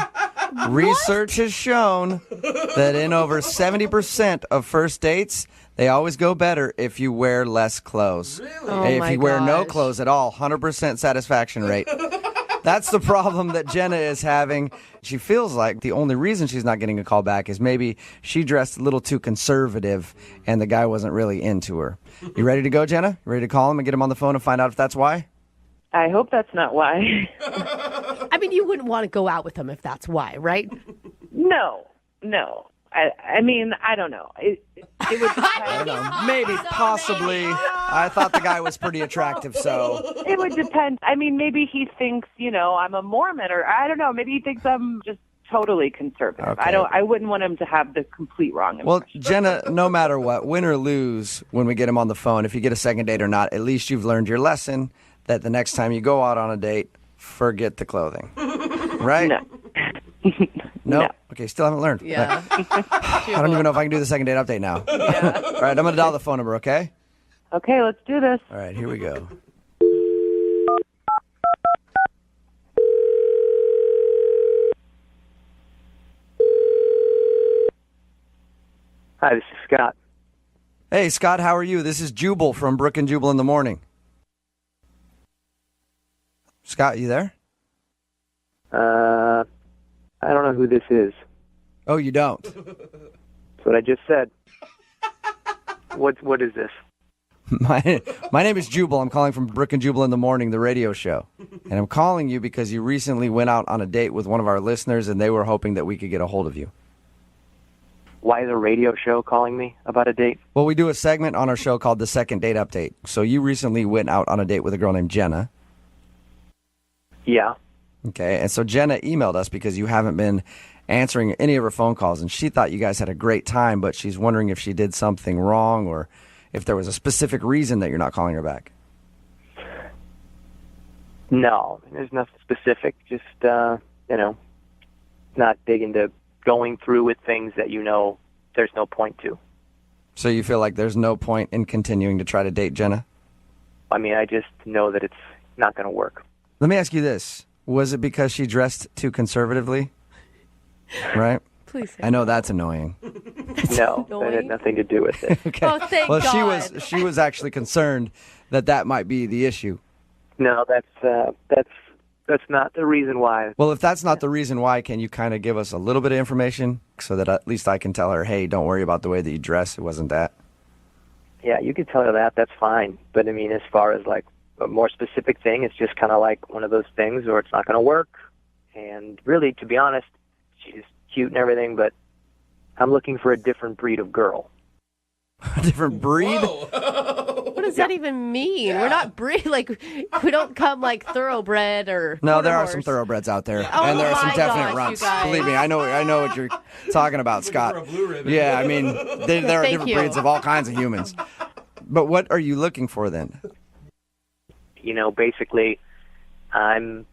Research has shown that in over 70% of first dates, they always go better if you wear less clothes. Really? Oh If my you wear no gosh. clothes at all, 100% satisfaction rate. That's the problem that Jenna is having. She feels like the only reason she's not getting a call back is maybe she dressed a little too conservative and the guy wasn't really into her. You ready to go, Jenna? You ready to call him and get him on the phone and find out if that's why? I hope that's not why. I mean, you wouldn't want to go out with him if that's why, right? No. I mean, I don't know. It would I don't know. Maybe, possibly. I thought the guy was pretty attractive, so. It would depend. I mean, maybe he thinks, I'm a Mormon, or I don't know. Maybe he thinks I'm just totally conservative. Okay. I wouldn't want him to have the complete wrong impression. Well, Jenna, no matter what, win or lose, when we get him on the phone, if you get a second date or not, at least you've learned your lesson that the next time you go out on a date, forget the clothing. Right? No. No? Okay, still haven't learned. Yeah. I don't even know if I can do the second date update now. Yeah. All right, I'm going to dial the phone number, okay? Okay, let's do this. All right, here we go. Hi, this is Scott. Hey, Scott, how are you? This is Jubal from Brooke and Jubal in the Morning. Scott, you there? I don't know who this is. Oh, you don't? That's what I just said. What is this? My name is Jubal. I'm calling from Brooke and Jubal in the Morning, the radio show. And I'm calling you because you recently went out on a date with one of our listeners, and they were hoping that we could get a hold of you. Why is a radio show calling me about a date? Well, we do a segment on our show called The Second Date Update. So you recently went out on a date with a girl named Jenna. Yeah. Okay, and so Jenna emailed us because you haven't been answering any of her phone calls, and she thought you guys had a great time, but she's wondering if she did something wrong or if there was a specific reason that you're not calling her back. No, there's nothing specific. Just, not big into going through with things that there's no point to. So you feel like there's no point in continuing to try to date Jenna? I mean, I just know that it's not going to work. Let me ask you this. Was it because she dressed too conservatively? Right? Please. I know that's annoying. No, that had nothing to do with it. Okay. Oh, thank well, God. she was actually concerned that might be the issue. No, that's not the reason why. Well, if that's not the reason why, can you kind of give us a little bit of information so that at least I can tell her, hey, don't worry about the way that you dress. It wasn't that. Yeah, you could tell her that. That's fine. But, I mean, as far as, like, a more specific thing, it's just kind of like one of those things where it's not going to work. And really, to be honest, she's cute and everything, but I'm looking for a different breed of girl. A different breed? What does that even mean? Yeah. We're not we don't come like thoroughbred or No, there are horse. some thoroughbreds out there. Oh and there are some my definite gosh, runts. you guys. Believe me, I know what you're talking about, Scott. Yeah, I mean, there are Thank different you. breeds of all kinds of humans. But what are you looking for then? Basically, I'm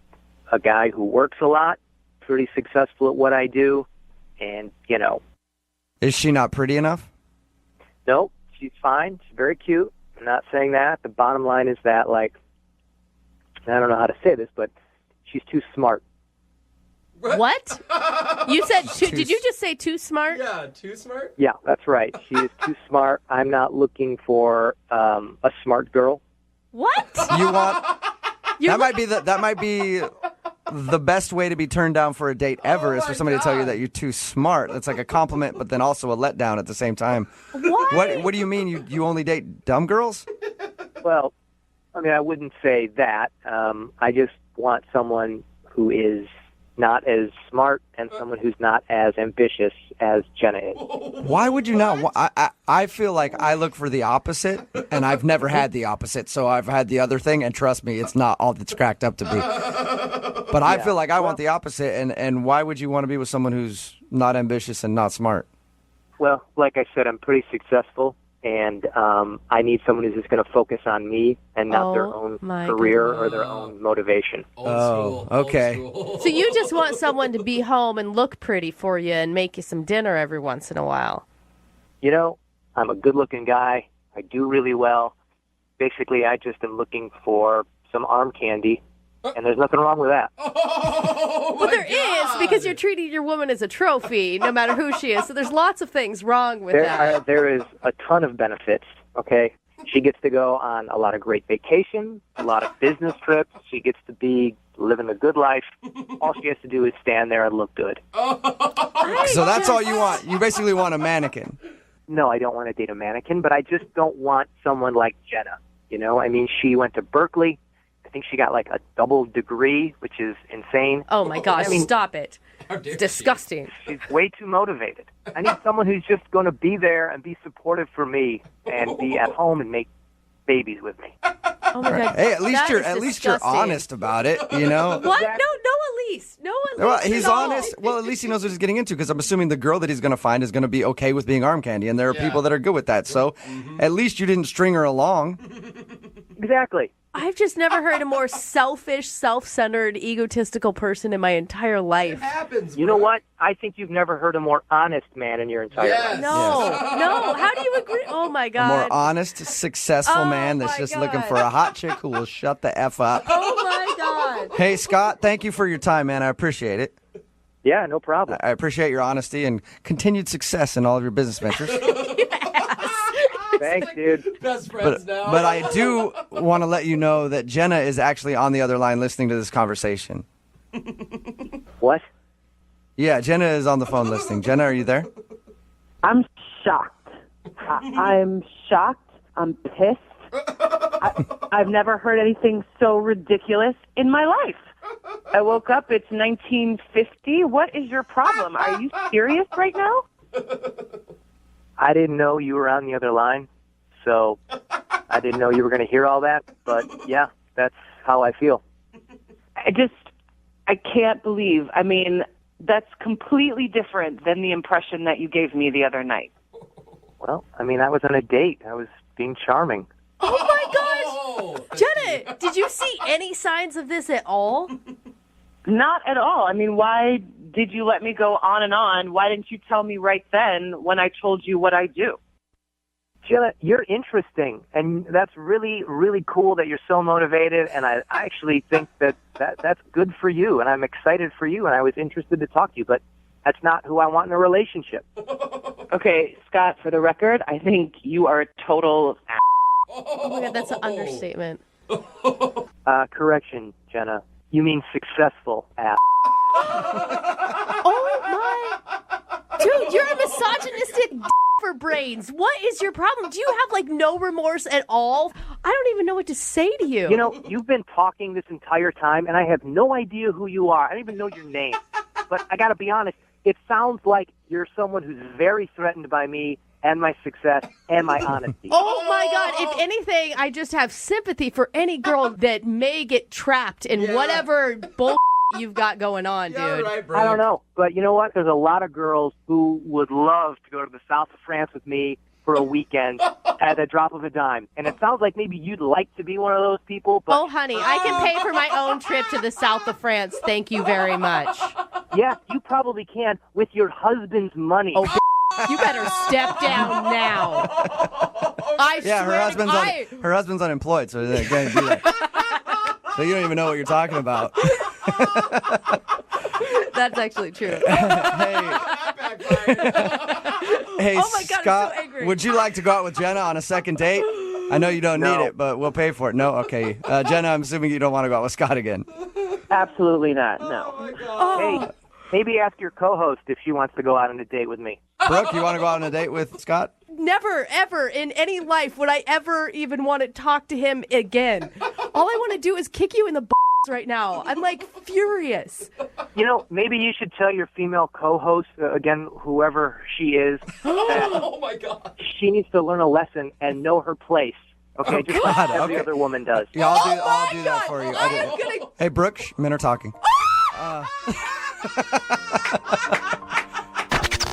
a guy who works a lot, pretty successful at what I do, and, Is she not pretty enough? Nope, she's fine. She's very cute. I'm not saying that. The bottom line is that, like, I don't know how to say this, but she's too smart. What? You said did you just say too smart? Yeah, too smart? Yeah, that's right. She is too smart. I'm not looking for a smart girl. What? You want that might be the best way to be turned down for a date ever is for somebody to tell you that you're too smart. That's like a compliment, but then also a letdown at the same time. What do you mean? You only date dumb girls? Well, I mean, I wouldn't say that. I just want someone who is not as smart and someone who's not as ambitious as Jenna is. Why would you not? I feel like I look for the opposite, and I've never had the opposite. So I've had the other thing, and trust me, it's not all that's cracked up to be. But I feel like I want the opposite, and why would you want to be with someone who's not ambitious and not smart? Well, like I said, I'm pretty successful, and I need someone who's just going to focus on me and not their own career or their own motivation. Okay. So you just want someone to be home and look pretty for you and make you some dinner every once in a while. You know, I'm a good-looking guy. I do really well. Basically, I just am looking for some arm candy, and there's nothing wrong with that. Well, there is, because you're treating your woman as a trophy, no matter who she is. So there's lots of things wrong with that. There is a ton of benefits, okay? She gets to go on a lot of great vacations, a lot of business trips. She gets to be living a good life. All she has to do is stand there and look good. So that's all you want. You basically want a mannequin. No, I don't want to date a mannequin, but I just don't want someone like Jenna. You know, I mean, she went to Berkeley. I think she got like a double degree, which is insane. Oh, my gosh, stop it. Disgusting. She's way too motivated. I need someone who's just going to be there and be supportive for me and be at home and make babies with me. Oh, my God. Hey, at least That you're is honest about it, you know? What? No, Elise. No, Elise. Well, he's at all. honest. Well, at least he knows what he's getting into, because I'm assuming the girl that he's going to find is going to be okay with being arm candy, and there are people that are good with that. So at least you didn't string her along. Exactly. I've just never heard a more selfish, self-centered, egotistical person in my entire life. It happens. You know what? I think you've never heard a more honest man in your entire life. No. How do you agree? Oh, my God. A more honest, successful man that's just looking for a hot chick who will shut the F up. Oh, my God. Hey, Scott, thank you for your time, man. I appreciate it. Yeah, no problem. I appreciate your honesty and continued success in all of your business ventures. Thanks, dude. Best friends now. But I do want to let you know that Jenna is actually on the other line listening to this conversation. What? Yeah, Jenna is on the phone listening. Jenna, are you there? I'm shocked. I'm shocked. I'm pissed. I've never heard anything so ridiculous in my life. I woke up, it's 1950. What is your problem? Are you serious right now? I didn't know you were on the other line, so I didn't know you were going to hear all that. But, yeah, that's how I feel. I can't believe. I mean, that's completely different than the impression that you gave me the other night. Well, I mean, I was on a date. I was being charming. Oh, my gosh. Jenna, did you see any signs of this at all? Not at all. I mean, why did you let me go on and on? Why didn't you tell me right then when I told you what I do? Jenna, you're interesting, and that's really, really cool that you're so motivated, and I actually think that's good for you, and I'm excited for you, and I was interested to talk to you, but that's not who I want in a relationship. Okay, Scott, for the record, I think you are a total ass. Oh, my God, that's an understatement. Correction, Jenna. You mean successful ass. Oh, my. Dude, you're a misogynistic for brains. What is your problem? Do you have, like, no remorse at all? I don't even know what to say to you. You know, you've been talking this entire time, and I have no idea who you are. I don't even know your name. But I got to be honest, it sounds like you're someone who's very threatened by me and my success and my honesty. Oh, my God. If anything, I just have sympathy for any girl that may get trapped in whatever bull you've got going on, dude. Right, Brooke. I don't know. But you know what? There's a lot of girls who would love to go to the south of France with me for a weekend at a drop of a dime. And it sounds like maybe you'd like to be one of those people. But oh, honey, I can pay for my own trip to the south of France. Thank you very much. Yeah, you probably can with your husband's money. Oh, you better step down now. I Yeah, swear her husband's unemployed, so they're going to do that. So you don't even know what you're talking about. That's actually true. Hey, oh my God, Scott, I'm so angry. would you like to go out with Jenna on a second date? I know you don't need it, but we'll pay for it. No? Okay. Jenna, I'm assuming you don't want to go out with Scott again. Absolutely not, no. Hey, maybe ask your co-host if she wants to go out on a date with me. Brooke, you want to go out on a date with Scott? Never, ever in any life would I ever even want to talk to him again. All I want to do is kick you in the right now. I'm like furious. You know, maybe you should tell your female co-host, again, whoever she is, Oh my God. she needs to learn a lesson and know her place. Okay, Oh, just God, like every okay. other woman does. Yeah, I'll do that for you. Hey, Brooke, men are talking.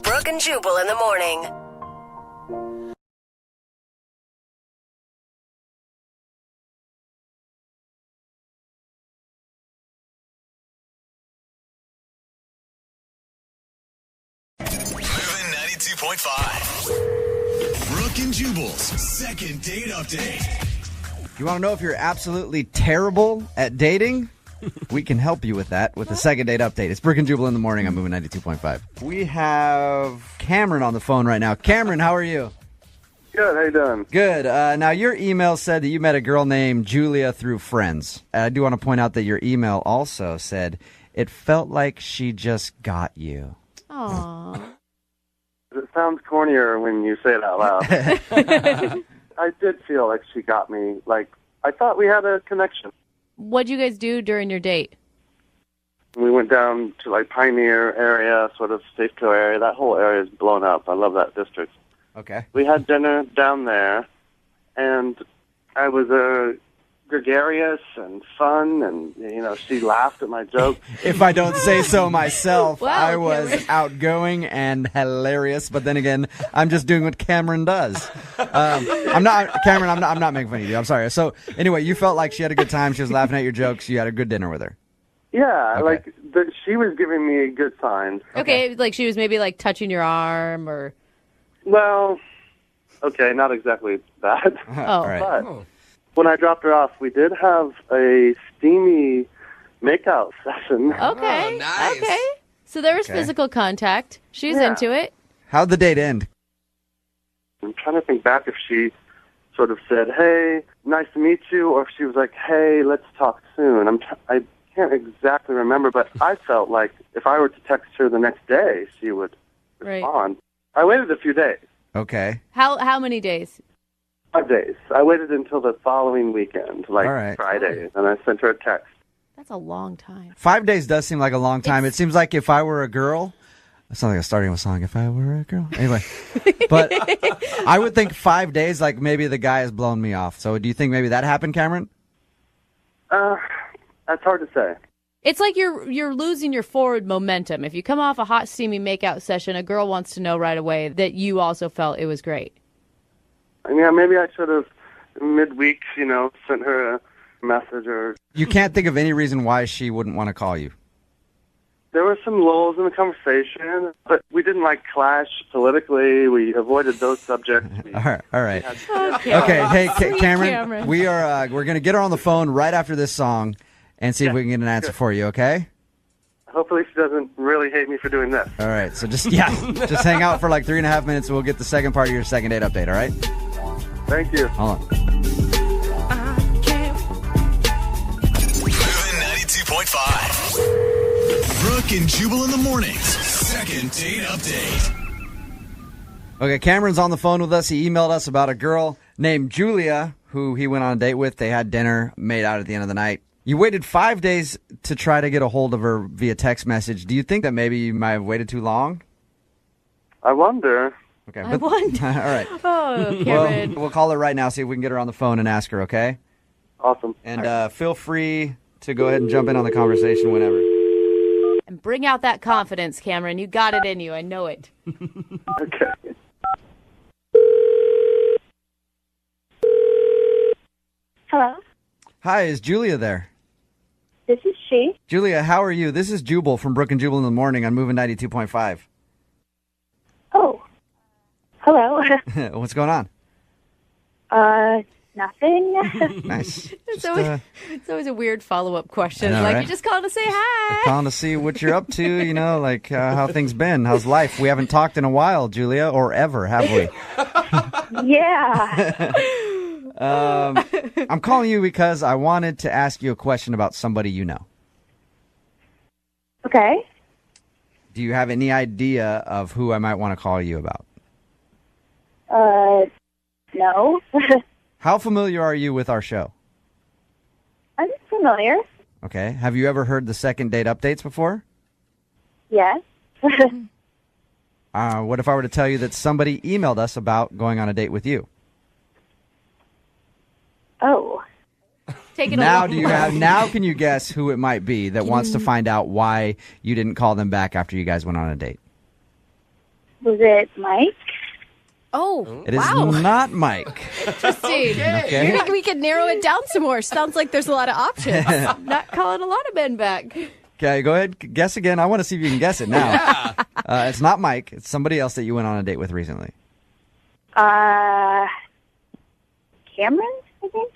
Brooke and Jubal in the morning. Moving 92.5. Brooke and Jubal's second date update. You want to know if you're absolutely terrible at dating? We can help you with that with the second date update. It's Brooke and Jubal in the morning. I'm moving 92.5. We have Cameron on the phone right now. Cameron, how are you? Good. How you doing? Good. Now, your email said that you met a girl named Julia through friends. I do want to point out that your email also said it felt like she just got you. Aww. It sounds cornier when you say it out loud. I did feel like she got me. Like, I thought we had a connection. What'd you guys do during your date? We went down to, like, Pioneer area, sort of Safeco area. That whole area is blown up. I love that district. Okay. We had dinner down there, and I was gregarious and fun, and, you know, she laughed at my jokes. If I don't say so myself, Wow, I was Cameron. outgoing and hilarious. But then again, I'm just doing what Cameron does. I'm not making fun of you. I'm sorry. So anyway, you felt like she had a good time. She was laughing at your jokes. You had a good dinner with her. Yeah, Okay. like, she was giving me good signs. Okay, like she was maybe like touching your arm or. Well, okay, not exactly that. Oh. right. But when I dropped her off, we did have a steamy makeout session. Okay. nice. Okay. So there was Okay. physical contact. She's Yeah. into it. How'd the date end? I'm trying to think back if she sort of said, "Hey, nice to meet you," or if she was like, "Hey, let's talk soon." I can't exactly remember, but I felt like if I were to text her the next day, she would Right. respond. I waited a few days. Okay. How many days? 5 days. I waited until the following weekend, like All right. Friday, and I sent her a text. That's a long time. 5 days does seem like a long time. It seems like if I were a girl, that sounds like a starting of a song. If I were a girl, anyway. But I would think 5 days, like maybe the guy has blown me off. So do you think maybe that happened, Cameron? That's hard to say. It's like you're losing your forward momentum. If you come off a hot, steamy makeout session, a girl wants to know right away that you also felt it was great. I mean, maybe I should have midweek, you know, sent her a message or. You can't think of any reason why she wouldn't want to call you. There were some lulls in the conversation, but we didn't like clash politically. We avoided those subjects. All right. Okay. Okay, hey, Sweet Cameron, Cameron. we're gonna get her on the phone right after this song and see if we can get an answer for you. Okay. Hopefully, she doesn't really hate me for doing this. All right. So just hang out for like 3.5 minutes, and we'll get the second part of your second date update. All right. Thank you. Hold on. Moving 92.5. Brooke and Jubal in the mornings. Second date update. Okay, Cameron's on the phone with us. He emailed us about a girl named Julia who he went on a date with. They had dinner, made out at the end of the night. You waited 5 days to try to get a hold of her via text message. Do you think that maybe you might have waited too long? I wonder. Okay. I wonder. All right. Oh, Cameron. We'll call her right now, see if we can get her on the phone and ask her, okay? Awesome. And feel free to go ahead and jump in on the conversation whenever. And bring out that confidence, Cameron. You got it in you. I know it. Okay. Hello, Hi, is Julia there? this is she. Julia, how are you? This is Jubal from Brooke and Jubal in the morning on Moving 92.5. Oh, hello. What's going on? Nothing. Nice. It's always a weird follow-up question. I know, Like, right? you just called to say hi. Calling to see what you're up to, you know, like how things been. How's life? We haven't talked in a while, Julia, or ever, have we? Yeah. I'm calling you because I wanted to ask you a question about somebody you know. Okay. Do you have any idea of who I might want to call you about? No. How familiar are you with our show? I'm familiar. Okay. Have you ever heard the second date updates before? Yes. What if I were to tell you that somebody emailed us about going on a date with you? Oh. Take it Now away. now can you guess who it might be that wants to find out why you didn't call them back after you guys went on a date? Was it Mike? Oh, It is wow. not Mike. Interesting. Okay. You think we could narrow it down some more? Sounds like there's a lot of options. Not calling a lot of men back. Okay, go ahead. Guess again. I want to see if you can guess it now. It's not Mike. It's somebody else that you went on a date with recently. Cameron, I think.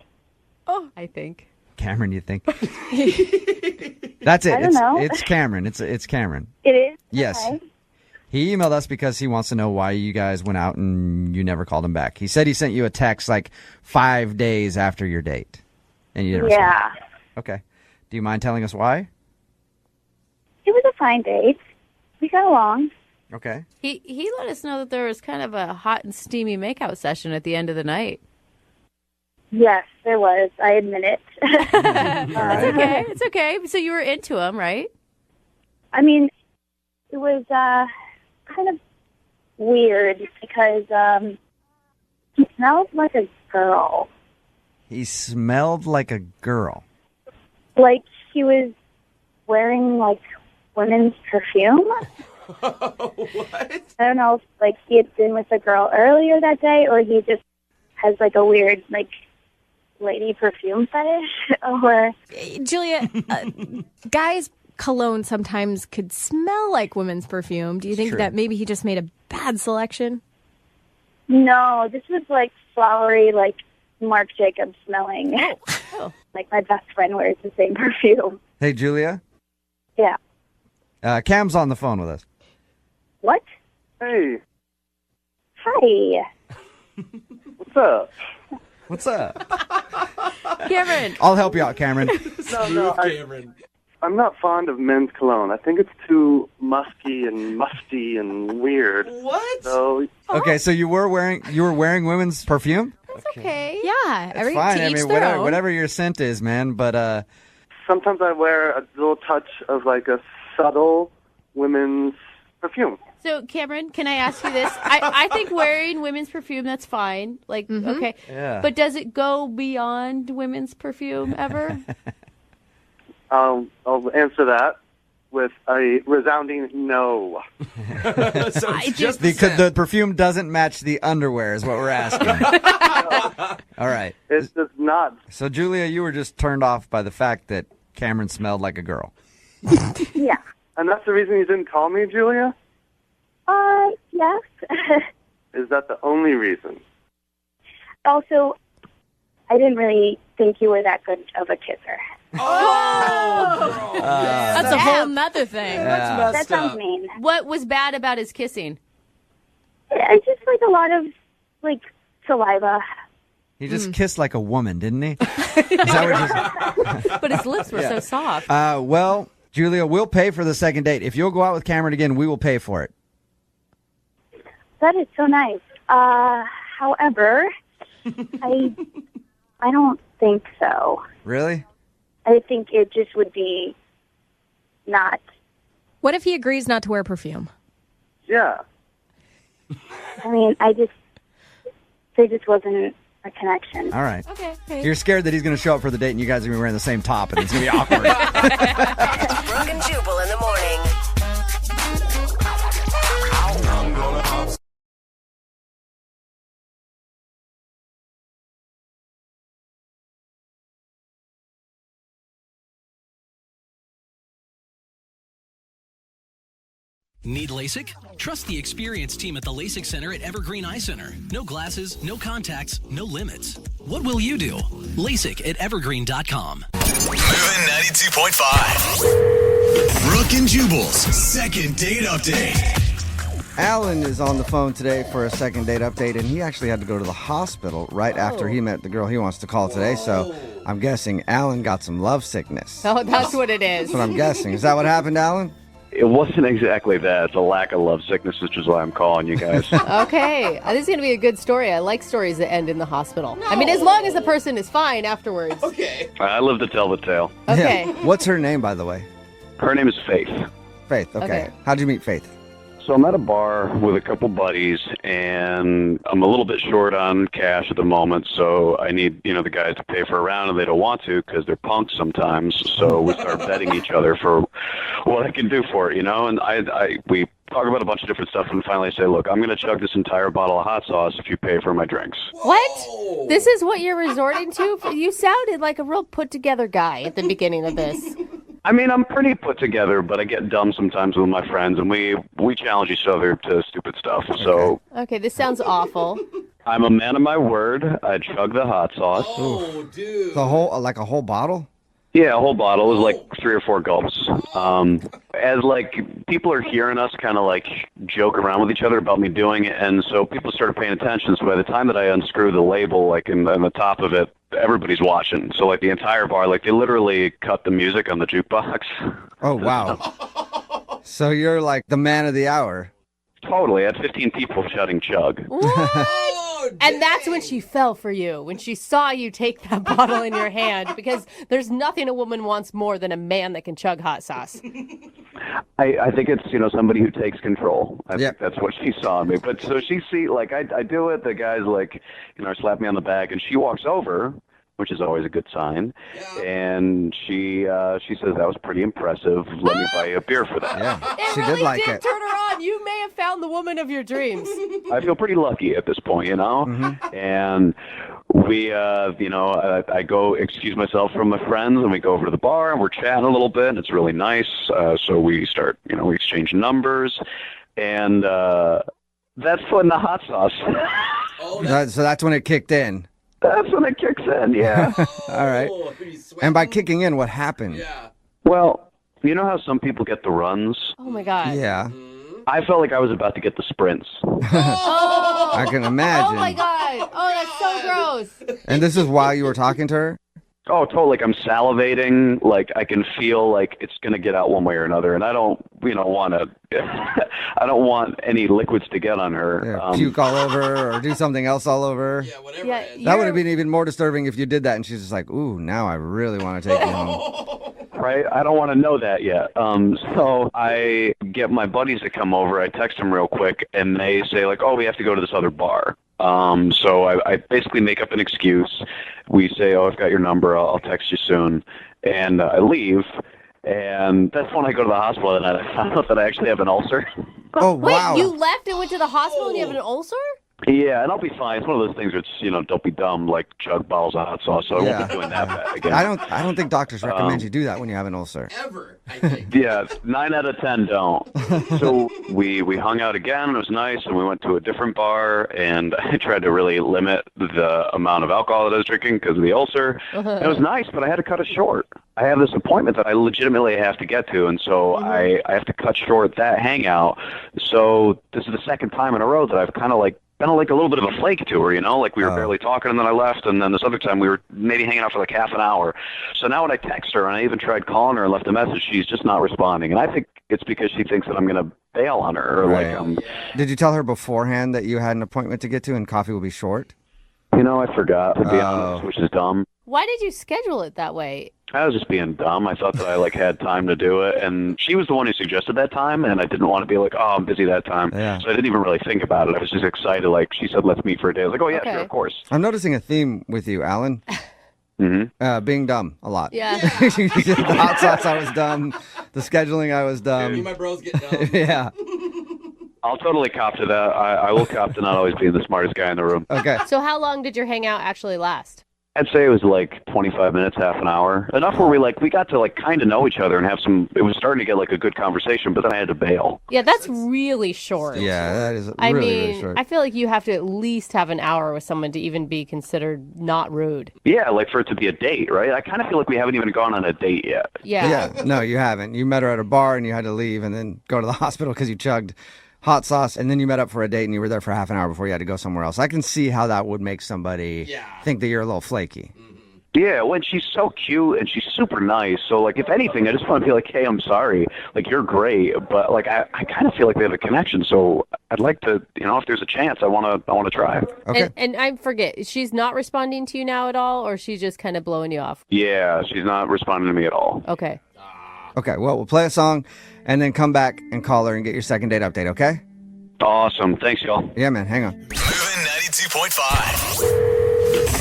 Oh, I think. Cameron, you think? That's it. I don't know. It's Cameron. It's Cameron. It is? Yes. Okay. He emailed us because he wants to know why you guys went out and you never called him back. He said he sent you a text like 5 days after your date, and you didn't respond. Yeah. Okay. Do you mind telling us why? It was a fine date. We got along. Okay. He let us know that there was kind of a hot and steamy makeout session at the end of the night. Yes, there was. I admit it. It's okay. It's okay. So you were into him, right? I mean, it was kind of weird because he smelled like a girl. He smelled like a girl. Like he was wearing like women's perfume. What? I don't know if like he had been with a girl earlier that day or he just has like a weird like lady perfume fetish or Julia, guys' cologne sometimes could smell like women's perfume. Do you think True. that maybe he just made a bad selection? no, this was like flowery, like Marc Jacobs smelling. Oh. Like my best friend wears the same perfume. Hey, Julia. Yeah. Cam's on the phone with us. What? Hey, Hi. what's up? What's up? Cameron. I'll help you out, Cameron. No, I'm not fond of men's cologne. I think it's too musky and musty and weird. What? So Okay, so you were wearing women's perfume? That's okay. Yeah, It's fine. to I each mean, their own. whatever your scent is, man. But sometimes I wear a little touch of like a subtle women's perfume. So, Cameron, can I ask you this? I think wearing women's perfume, that's fine. Like, okay. Yeah. But does it go beyond women's perfume ever? I'll answer that with a resounding no. So it's just because the perfume doesn't match the underwear is what we're asking. All right. It does not. So, Julia, you were just turned off by the fact that Cameron smelled like a girl. Yeah. And that's the reason you didn't call me, Julia? Yes. Is that the only reason? Also, I didn't really think you were that good of a kisser. That's a whole nother thing. Yeah. That sounds mean. What was bad about his kissing? I just like a lot of like saliva. He just kissed like a woman, didn't he? Is that what But his lips were so soft. well, Julia, we'll pay for the second date. If you'll go out with Cameron again, we will pay for it. That is so nice. However, I don't think so. Really? I think it just would be not. What if he agrees not to wear perfume? Yeah. I mean, there just wasn't a connection. All right. Okay. You're scared that he's going to show up for the date and you guys are going to be wearing the same top and it's going to be awkward. Brooke and Jubal in the morning. Need LASIK? Trust the experienced team at the LASIK Center at Evergreen Eye Center. No glasses, no contacts, no limits. What will you do? LASIK at evergreen.com. Moving 92.5. Brooke and Jubal's second date update. Alan is on the phone today for a second date update, and he actually had to go to the hospital right after he met the girl he wants to call today. So I'm guessing Alan got some love sickness. Oh, that's what it is. That's what I'm guessing. Is that what happened, Alan? It wasn't exactly that. It's a lack of love sickness, which is why I'm calling you guys. Okay. This is going to be a good story. I like stories that end in the hospital. I mean, as long as the person is fine afterwards. Okay. I live to tell the tale. Okay. Yeah. What's her name, by the way? Her name is Faith. Faith, okay. How'd you meet Faith? So I'm at a bar with a couple buddies, and I'm a little bit short on cash at the moment, so I need, the guys to pay for a round, and they don't want to because they're punks sometimes. So we start betting each other for what I can do for it, and we talk about a bunch of different stuff, and finally say, look, I'm going to chug this entire bottle of hot sauce if you pay for my drinks. What? This is what you're resorting to? You sounded like a real put-together guy at the beginning of this. I mean, I'm pretty put together, but I get dumb sometimes with my friends, and we challenge each other to stupid stuff. So Okay, this sounds awful. I'm a man of my word. I chug the hot sauce. Oh, dude. The whole, like a whole bottle? Yeah, a whole bottle. It was like 3 or 4 gulps. As people are hearing us kind of joke around with each other about me doing it, and so people started paying attention. So by the time that I unscrew the label, in the top of it, everybody's watching. So the entire bar, they literally cut the music on the jukebox. Oh, wow. So you're the man of the hour. Totally. I had 15 people shouting chug. What? And that's when she fell for you, when she saw you take that bottle in your hand, because there's nothing a woman wants more than a man that can chug hot sauce. I think it's, somebody who takes control. I think that's what she saw in me. But so she I do it, the guys slap me on the back, and she walks over, which is always a good sign. And she says, that was pretty impressive. Let me buy you a beer for that. Yeah, she did like it. Turn her on. You may have found the woman of your dreams. I feel pretty lucky at this point, Mm-hmm. And we, I go excuse myself from my friends, and we go over to the bar, and we're chatting a little bit, and it's really nice. So we start, we exchange numbers, and that's when the hot sauce. So that's when it kicked in. That's when it kicks in, yeah. All right. And by kicking in, what happened? Yeah. Well, you know how some people get the runs? Oh, my God. Yeah. I felt like I was about to get the sprints. Oh. I can imagine. Oh, my God. Oh, that's so gross. And this is while you were talking to her? Oh, totally. I'm salivating. I can feel it's going to get out one way or another. And I don't, want to, I don't want any liquids to get on her. Yeah, puke all over or do something else all over. Yeah, whatever. Yeah, that would have been even more disturbing if you did that and she's just like, ooh, now I really want to take you home. Right? I don't want to know that yet. So I get my buddies to come over. I text them real quick, and they say, oh, we have to go to this other bar. So I basically make up an excuse. We say, oh, I've got your number. I'll text you soon. And I leave. And that's when I go to the hospital, and I found out that I actually have an ulcer. Oh, wow. Wait, you left and went to the hospital and you have an ulcer? Yeah, and I'll be fine. It's one of those things where it's, don't be dumb, chug bottles of hot sauce, so I won't be doing that again. I don't think doctors recommend you do that when you have an ulcer. Ever, I think. Yeah, 9 out of 10 don't. So we hung out again, and it was nice, and we went to a different bar, and I tried to really limit the amount of alcohol that I was drinking because of the ulcer. It was nice, but I had to cut it short. I have this appointment that I legitimately have to get to, and so I have to cut short that hangout. So this is the second time in a row that I've kind of been a little bit of a flake to her, we were barely talking, and then I left, and then this other time we were maybe hanging out for half an hour. So now when I text her, and I even tried calling her and left a message, she's just not responding, and I think it's because she thinks that I'm going to bail on her. Or Did you tell her beforehand that you had an appointment to get to and coffee will be short? I forgot, to be honest, which is dumb. Why did you schedule it that way? I was just being dumb. I thought that I had time to do it, and she was the one who suggested that time, and I didn't want to be oh, I'm busy that time. Yeah. So I didn't even really think about it. I was just excited. She said, let's meet for a day. I was like, oh yeah, sure, of course. I'm noticing a theme with you, Alan. Being dumb a lot. Yeah. The hot sauce, I was dumb. The scheduling, I was dumb. Me and my bros get dumb. Yeah. I'll totally cop to that. I will cop to not always being the smartest guy in the room. Okay. So how long did your hangout actually last? I'd say it was 25 minutes, half an hour. Enough where we got to kind of know each other and have some, it was starting to get a good conversation, but then I had to bail. Yeah, that's really short. Yeah, that is really short. I feel like you have to at least have an hour with someone to even be considered not rude. Yeah, for it to be a date, right? I kind of feel like we haven't even gone on a date yet. Yeah. Yeah, no, you haven't. You met her at a bar and you had to leave and then go to the hospital because you chugged hot sauce, and then you met up for a date and you were there for half an hour before you had to go somewhere else. I can see how that would make somebody think that you're a little flaky. Yeah, when she's so cute and she's super nice. So, like, if anything, I just want to be like, hey, I'm sorry. Like, you're great. But, like, I kind of feel like we have a connection. So I'd like to, if there's a chance, I want to try. Okay. And I forget, she's not responding to you now at all, or she's just kind of blowing you off? Yeah, she's not responding to me at all. Okay. Okay, well, we'll play a song and then come back and call her and get your second date update, okay? Awesome. Thanks, y'all. Yeah, man. Hang on. Moving 92.5.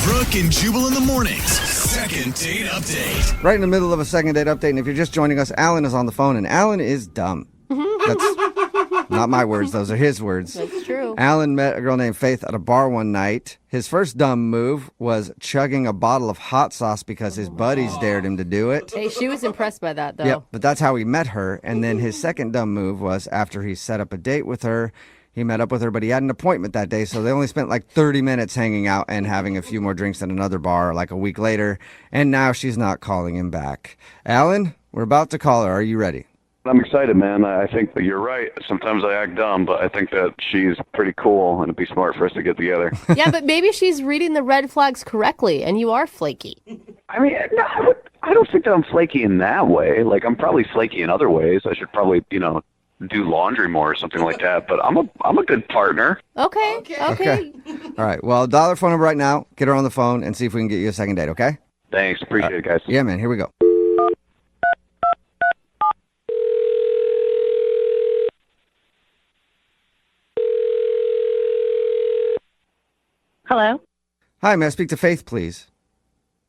Brooke and Jubal in the mornings. Second date update. Right in the middle of a second date update, and if you're just joining us, Alan is on the phone, and Alan is dumb. That's not my words. Those are his words. That's true. Alan met a girl named Faith at a bar one night. His first dumb move was chugging a bottle of hot sauce because his buddies dared him to do it. Hey, she was impressed by that, though. Yep, but that's how he met her. And then his second dumb move was after he set up a date with her, he met up with her, but he had an appointment that day, so they only spent like 30 minutes hanging out and having a few more drinks at another bar like a week later, and now she's not calling him back. Alan, we're about to call her. Are you ready? I'm excited, man. I think that you're right. Sometimes I act dumb, but I think that she's pretty cool, and it'd be smart for us to get together. Yeah, but maybe she's reading the red flags correctly, and you are flaky. I mean, no, I don't think that I'm flaky in that way. Like, I'm probably flaky in other ways. I should probably, do laundry more or something like that. But I'm a good partner. Okay. All right, well, dial her phone number right now, get her on the phone, and see if we can get you a second date, okay? Thanks. Appreciate it, guys. Yeah, man. Here we go. Hello? Hi, may I speak to Faith, please?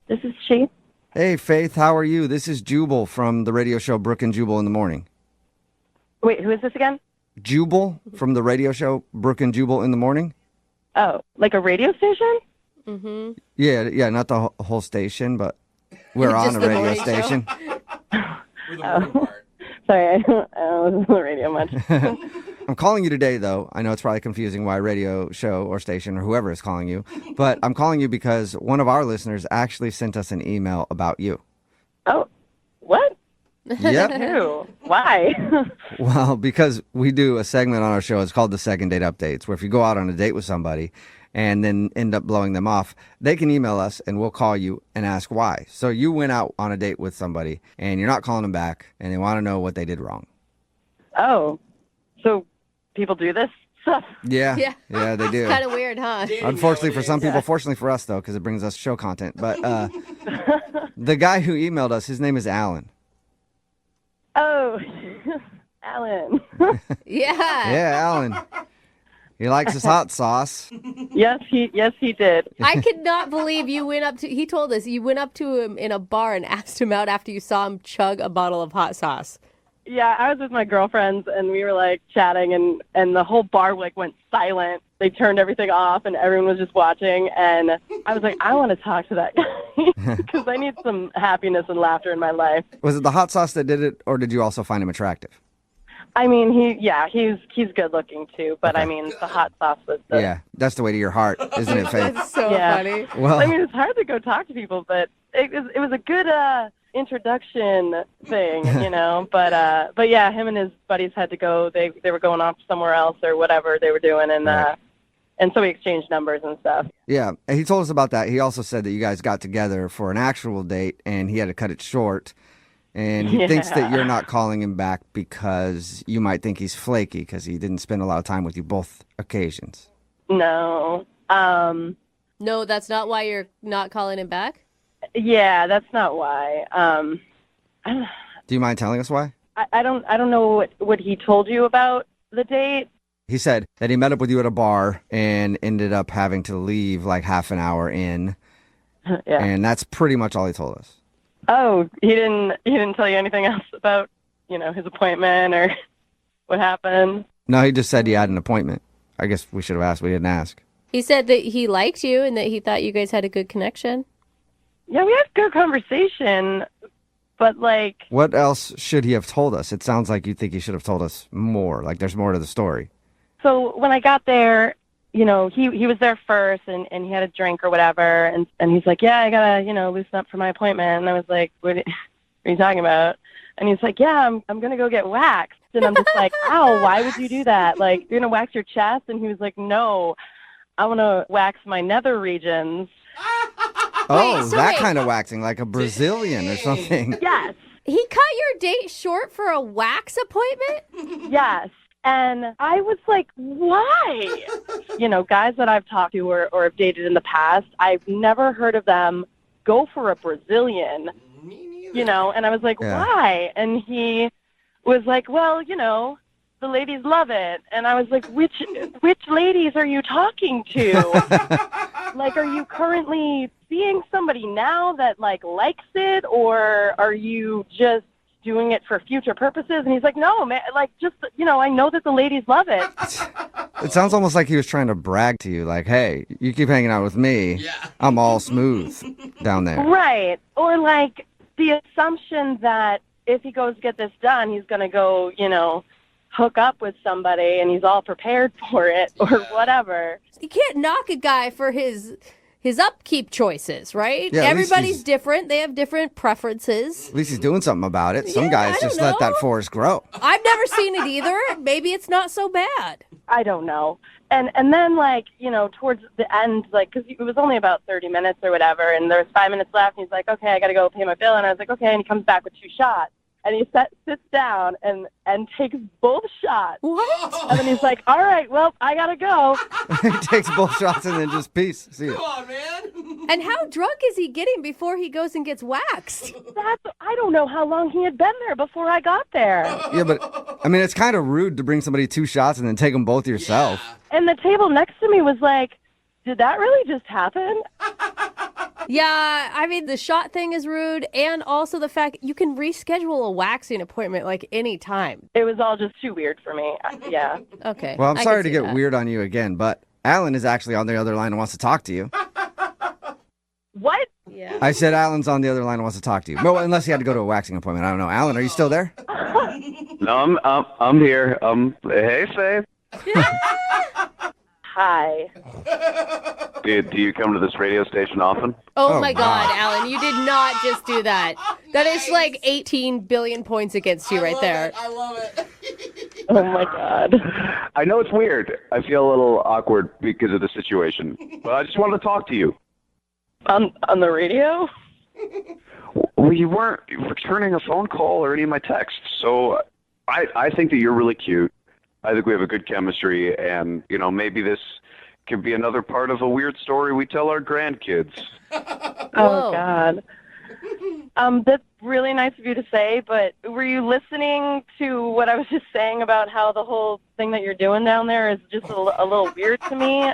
This is she. Hey, Faith, how are you? This is Jubal from the radio show Brooke and Jubal in the Morning. Wait, who is this again? Jubal from the radio show Brooke and Jubal in the Morning? Oh, like a radio station? Mm-hmm. Yeah, not the whole station, but we're on a radio station. Sorry, I don't listen to the radio much. I'm calling you today, though. I know it's probably confusing why radio show or station or whoever is calling you, but I'm calling you because one of our listeners actually sent us an email about you. Oh, what? Yep. Who? Why? Well, because we do a segment on our show. It's called the Second Date Updates, where if you go out on a date with somebody and then end up blowing them off, they can email us and we'll call you and ask why. So you went out on a date with somebody and you're not calling them back and they want to know what they did wrong. Oh, so people do this stuff? Yeah, they do. Kind of weird, huh? Unfortunately for some people, fortunately for us, though, because it brings us show content. But the guy who emailed us, his name is Alan. Oh, Alan. Yeah, Alan. He likes his hot sauce. Yes, he did. I could not believe you went up to, he told us, you went up to him in a bar and asked him out after you saw him chug a bottle of hot sauce. Yeah, I was with my girlfriends and we were like chatting and the whole bar like went silent. They turned everything off and everyone was just watching and I was like, I want to talk to that guy because I need some happiness and laughter in my life. Was it the hot sauce that did it, or did you also find him attractive? I mean, he's good looking too, but I mean, the hot sauce was the... Yeah, that's the way to your heart, isn't it, Faith? That's so funny. Well, I mean, it's hard to go talk to people, but it was a good introduction thing, but yeah, him and his buddies had to go. They were going off somewhere else or whatever they were doing, and so we exchanged numbers and stuff. Yeah, and he told us about that. He also said that you guys got together for an actual date, and he had to cut it short. And he thinks that you're not calling him back because you might think he's flaky because he didn't spend a lot of time with you both occasions. No. No, that's not why you're not calling him back? Yeah, that's not why. Do you mind telling us why? I don't know what he told you about the date. He said that he met up with you at a bar and ended up having to leave like half an hour in. Yeah. And that's pretty much all he told us. Oh, he didn't tell you anything else about, his appointment or what happened? No, he just said he had an appointment. I guess we should have asked. We didn't ask. He said that he liked you and that he thought you guys had a good connection. Yeah, we had good conversation, but like... What else should he have told us? It sounds like you think he should have told us more. Like there's more to the story. So when I got there, he was there first and he had a drink or whatever. And he's like, yeah, I gotta, loosen up for my appointment. And I was like, what are you talking about? And he's like, yeah, I'm going to go get waxed. And I'm just like, ow, why would you do that? Like, you're going to wax your chest? And he was like, no, I want to wax my nether regions. Oh, so that wait. kind of waxing, like a Brazilian or something. Yes. He cut your date short for a wax appointment? Yes. And I was like, why? You know, guys that I've talked to or have dated in the past, I've never heard of them go for a Brazilian, you know, and I was like, why? And he was like, well, you know, the ladies love it. And I was like, which ladies are you talking to? Like, are you currently seeing somebody now that, like, likes it, or are you just doing it for future purposes? And he's like, no, man, like, just, you know, I know that the ladies love it. It sounds almost like he was trying to brag to you, like, hey, you keep hanging out with me. I'm all smooth down there. Right. Or, like, the assumption that if he goes get this done, he's going to go, you know, hook up with somebody and he's all prepared for it or whatever. You can't knock a guy for his upkeep choices, right? Yeah, at least Everybody's he's- different. They have different preferences. At least he's doing something about it. Some Yeah, guys I just don't let that know. forest grow. I've never seen it either. Maybe it's not so bad. I don't know. And then, like, you know, towards the end, like, because it was only about 30 minutes or whatever, and there was 5 minutes left, and he's like, okay, I got to go pay my bill. And I was like, okay. And he comes back with 2 shots. And he sits down and takes both shots. What? And then he's like, all right, well, I got to go. He takes both shots and then just peace. See ya. And how drunk is he getting before he goes and gets waxed? I don't know how long he had been there before I got there. Yeah, but, I mean, it's kind of rude to bring somebody 2 shots and then take them both yourself. And the table next to me was like, did that really just happen? Yeah, I mean, the shot thing is rude, and also the fact you can reschedule a waxing appointment like any time. It was all just too weird for me. Yeah. Okay. Well, I'm I sorry can to see get that. weird on you again, but Alan is actually on the other line and wants to talk to you. What? Yeah. I said Alan's on the other line and wants to talk to you. Well, unless he had to go to a waxing appointment. I don't know. Alan, are you still there? No, I'm here. Hey, Faith. Hi. Do you come to this radio station often? Oh my God, Alan, you did not just do that. That is like 18 billion points against you right there. I love it. Oh my God. I know it's weird. I feel a little awkward because of the situation, but I just wanted to talk to you. On the radio? Well, you weren't returning a phone call or any of my texts, so I think that you're really cute. I think we have a good chemistry, and, you know, maybe this could be another part of a weird story we tell our grandkids. Oh, God. That's really nice of you to say, but were you listening to what I was just saying about how the whole thing that you're doing down there is just a little weird to me?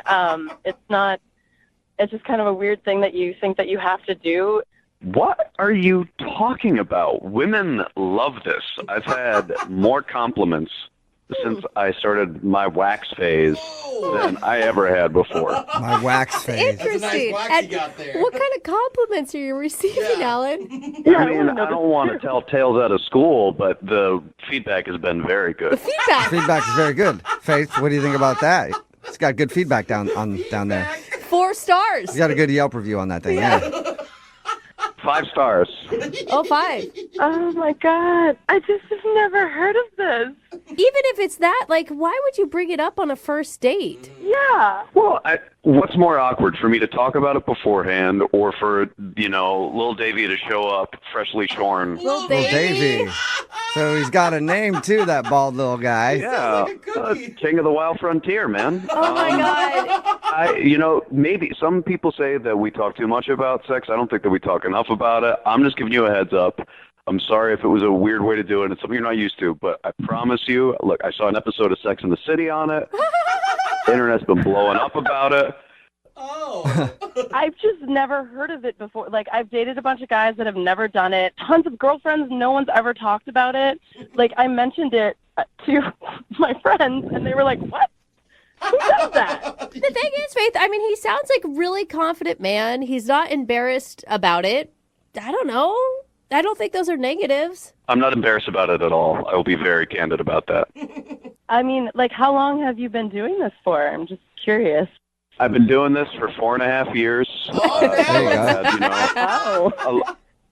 It's just kind of a weird thing that you think that you have to do. What are you talking about? Women love this. I've had more compliments since I started my wax phase than I ever had before. My wax phase. Interesting. And what kind of compliments are you receiving, Alan? I mean, I don't want to tell tales out of school, but the feedback has been very good. Feedback is very good. Faith, what do you think about that? It's got good feedback down there. 4 stars. You got a good Yelp review on that thing, yeah. 5 stars. Oh, 5. Oh, my God. I just have never heard of this. Even if it's that, like, why would you bring it up on a first date? Yeah. Well, what's more awkward, for me to talk about it beforehand or for, you know, Lil Davey to show up freshly shorn? Lil Davey. So he's got a name, too, that bald little guy. Yeah, king of the wild frontier, man. Oh, my God. You know, maybe some people say that we talk too much about sex. I don't think that we talk enough about it. I'm just giving you a heads up. I'm sorry if it was a weird way to do it. It's something you're not used to, but I promise you, look, I saw an episode of Sex and the City on it. Internet's been blowing up about it. I've just never heard of it before. Like, I've dated a bunch of guys that have never done it. Tons of girlfriends, no one's ever talked about it. Like, I mentioned it to my friends, and they were like, what? Who does that? The thing is, Faith, I mean, he sounds like a really confident man. He's not embarrassed about it. I don't know. I don't think those are negatives. I'm not embarrassed about it at all. I will be very candid about that. I mean, like, how long have you been doing this for? I'm just curious. I've been doing this for 4.5 years. There you go. I've had, you know,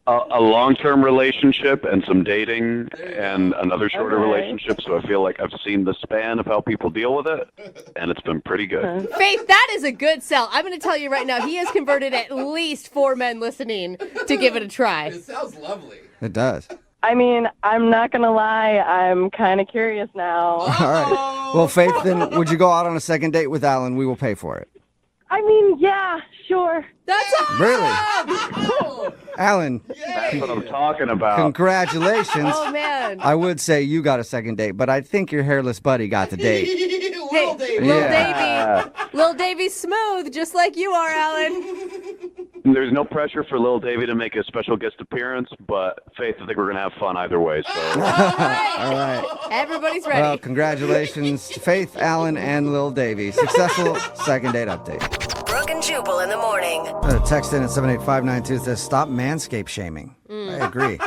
a long-term relationship and some dating and another shorter Okay. relationship. So I feel like I've seen the span of how people deal with it, and it's been pretty good. Faith, that is a good sell. I'm going to tell you right now, he has converted at least 4 men listening to give it a try. It sounds lovely. It does. I mean, I'm not going to lie. I'm kind of curious now. All right. Well, Faith, then would you go out on a second date with Alan? We will pay for it. I mean, yeah, sure. That's awesome. Really? Alan, That's what I'm talking about. congratulations. Oh, man. I would say you got a second date, but I think your hairless buddy got the date. Hey, Lil Yeah. Davy. Lil Davy's smooth, just like you are, Alan. There's no pressure for Lil Davy to make a special guest appearance, but Faith, I think we're going to have fun either way. So. All right. Everybody's ready. Well, congratulations to Faith, Alan, and Lil Davy. Successful second date update. Brooke and Jubal in the morning. Text in at 78592 says, stop manscape shaming. I agree.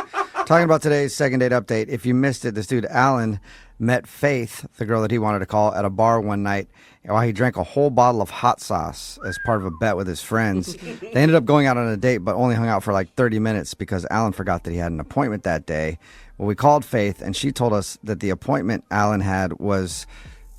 Talking about today's second date update. If you missed it, this dude, Alan, met Faith, the girl that he wanted to call, at a bar one night while he drank a whole bottle of hot sauce as part of a bet with his friends. They ended up going out on a date, but only hung out for like 30 minutes because Alan forgot that he had an appointment that day. Well, we called Faith, and she told us that the appointment Alan had was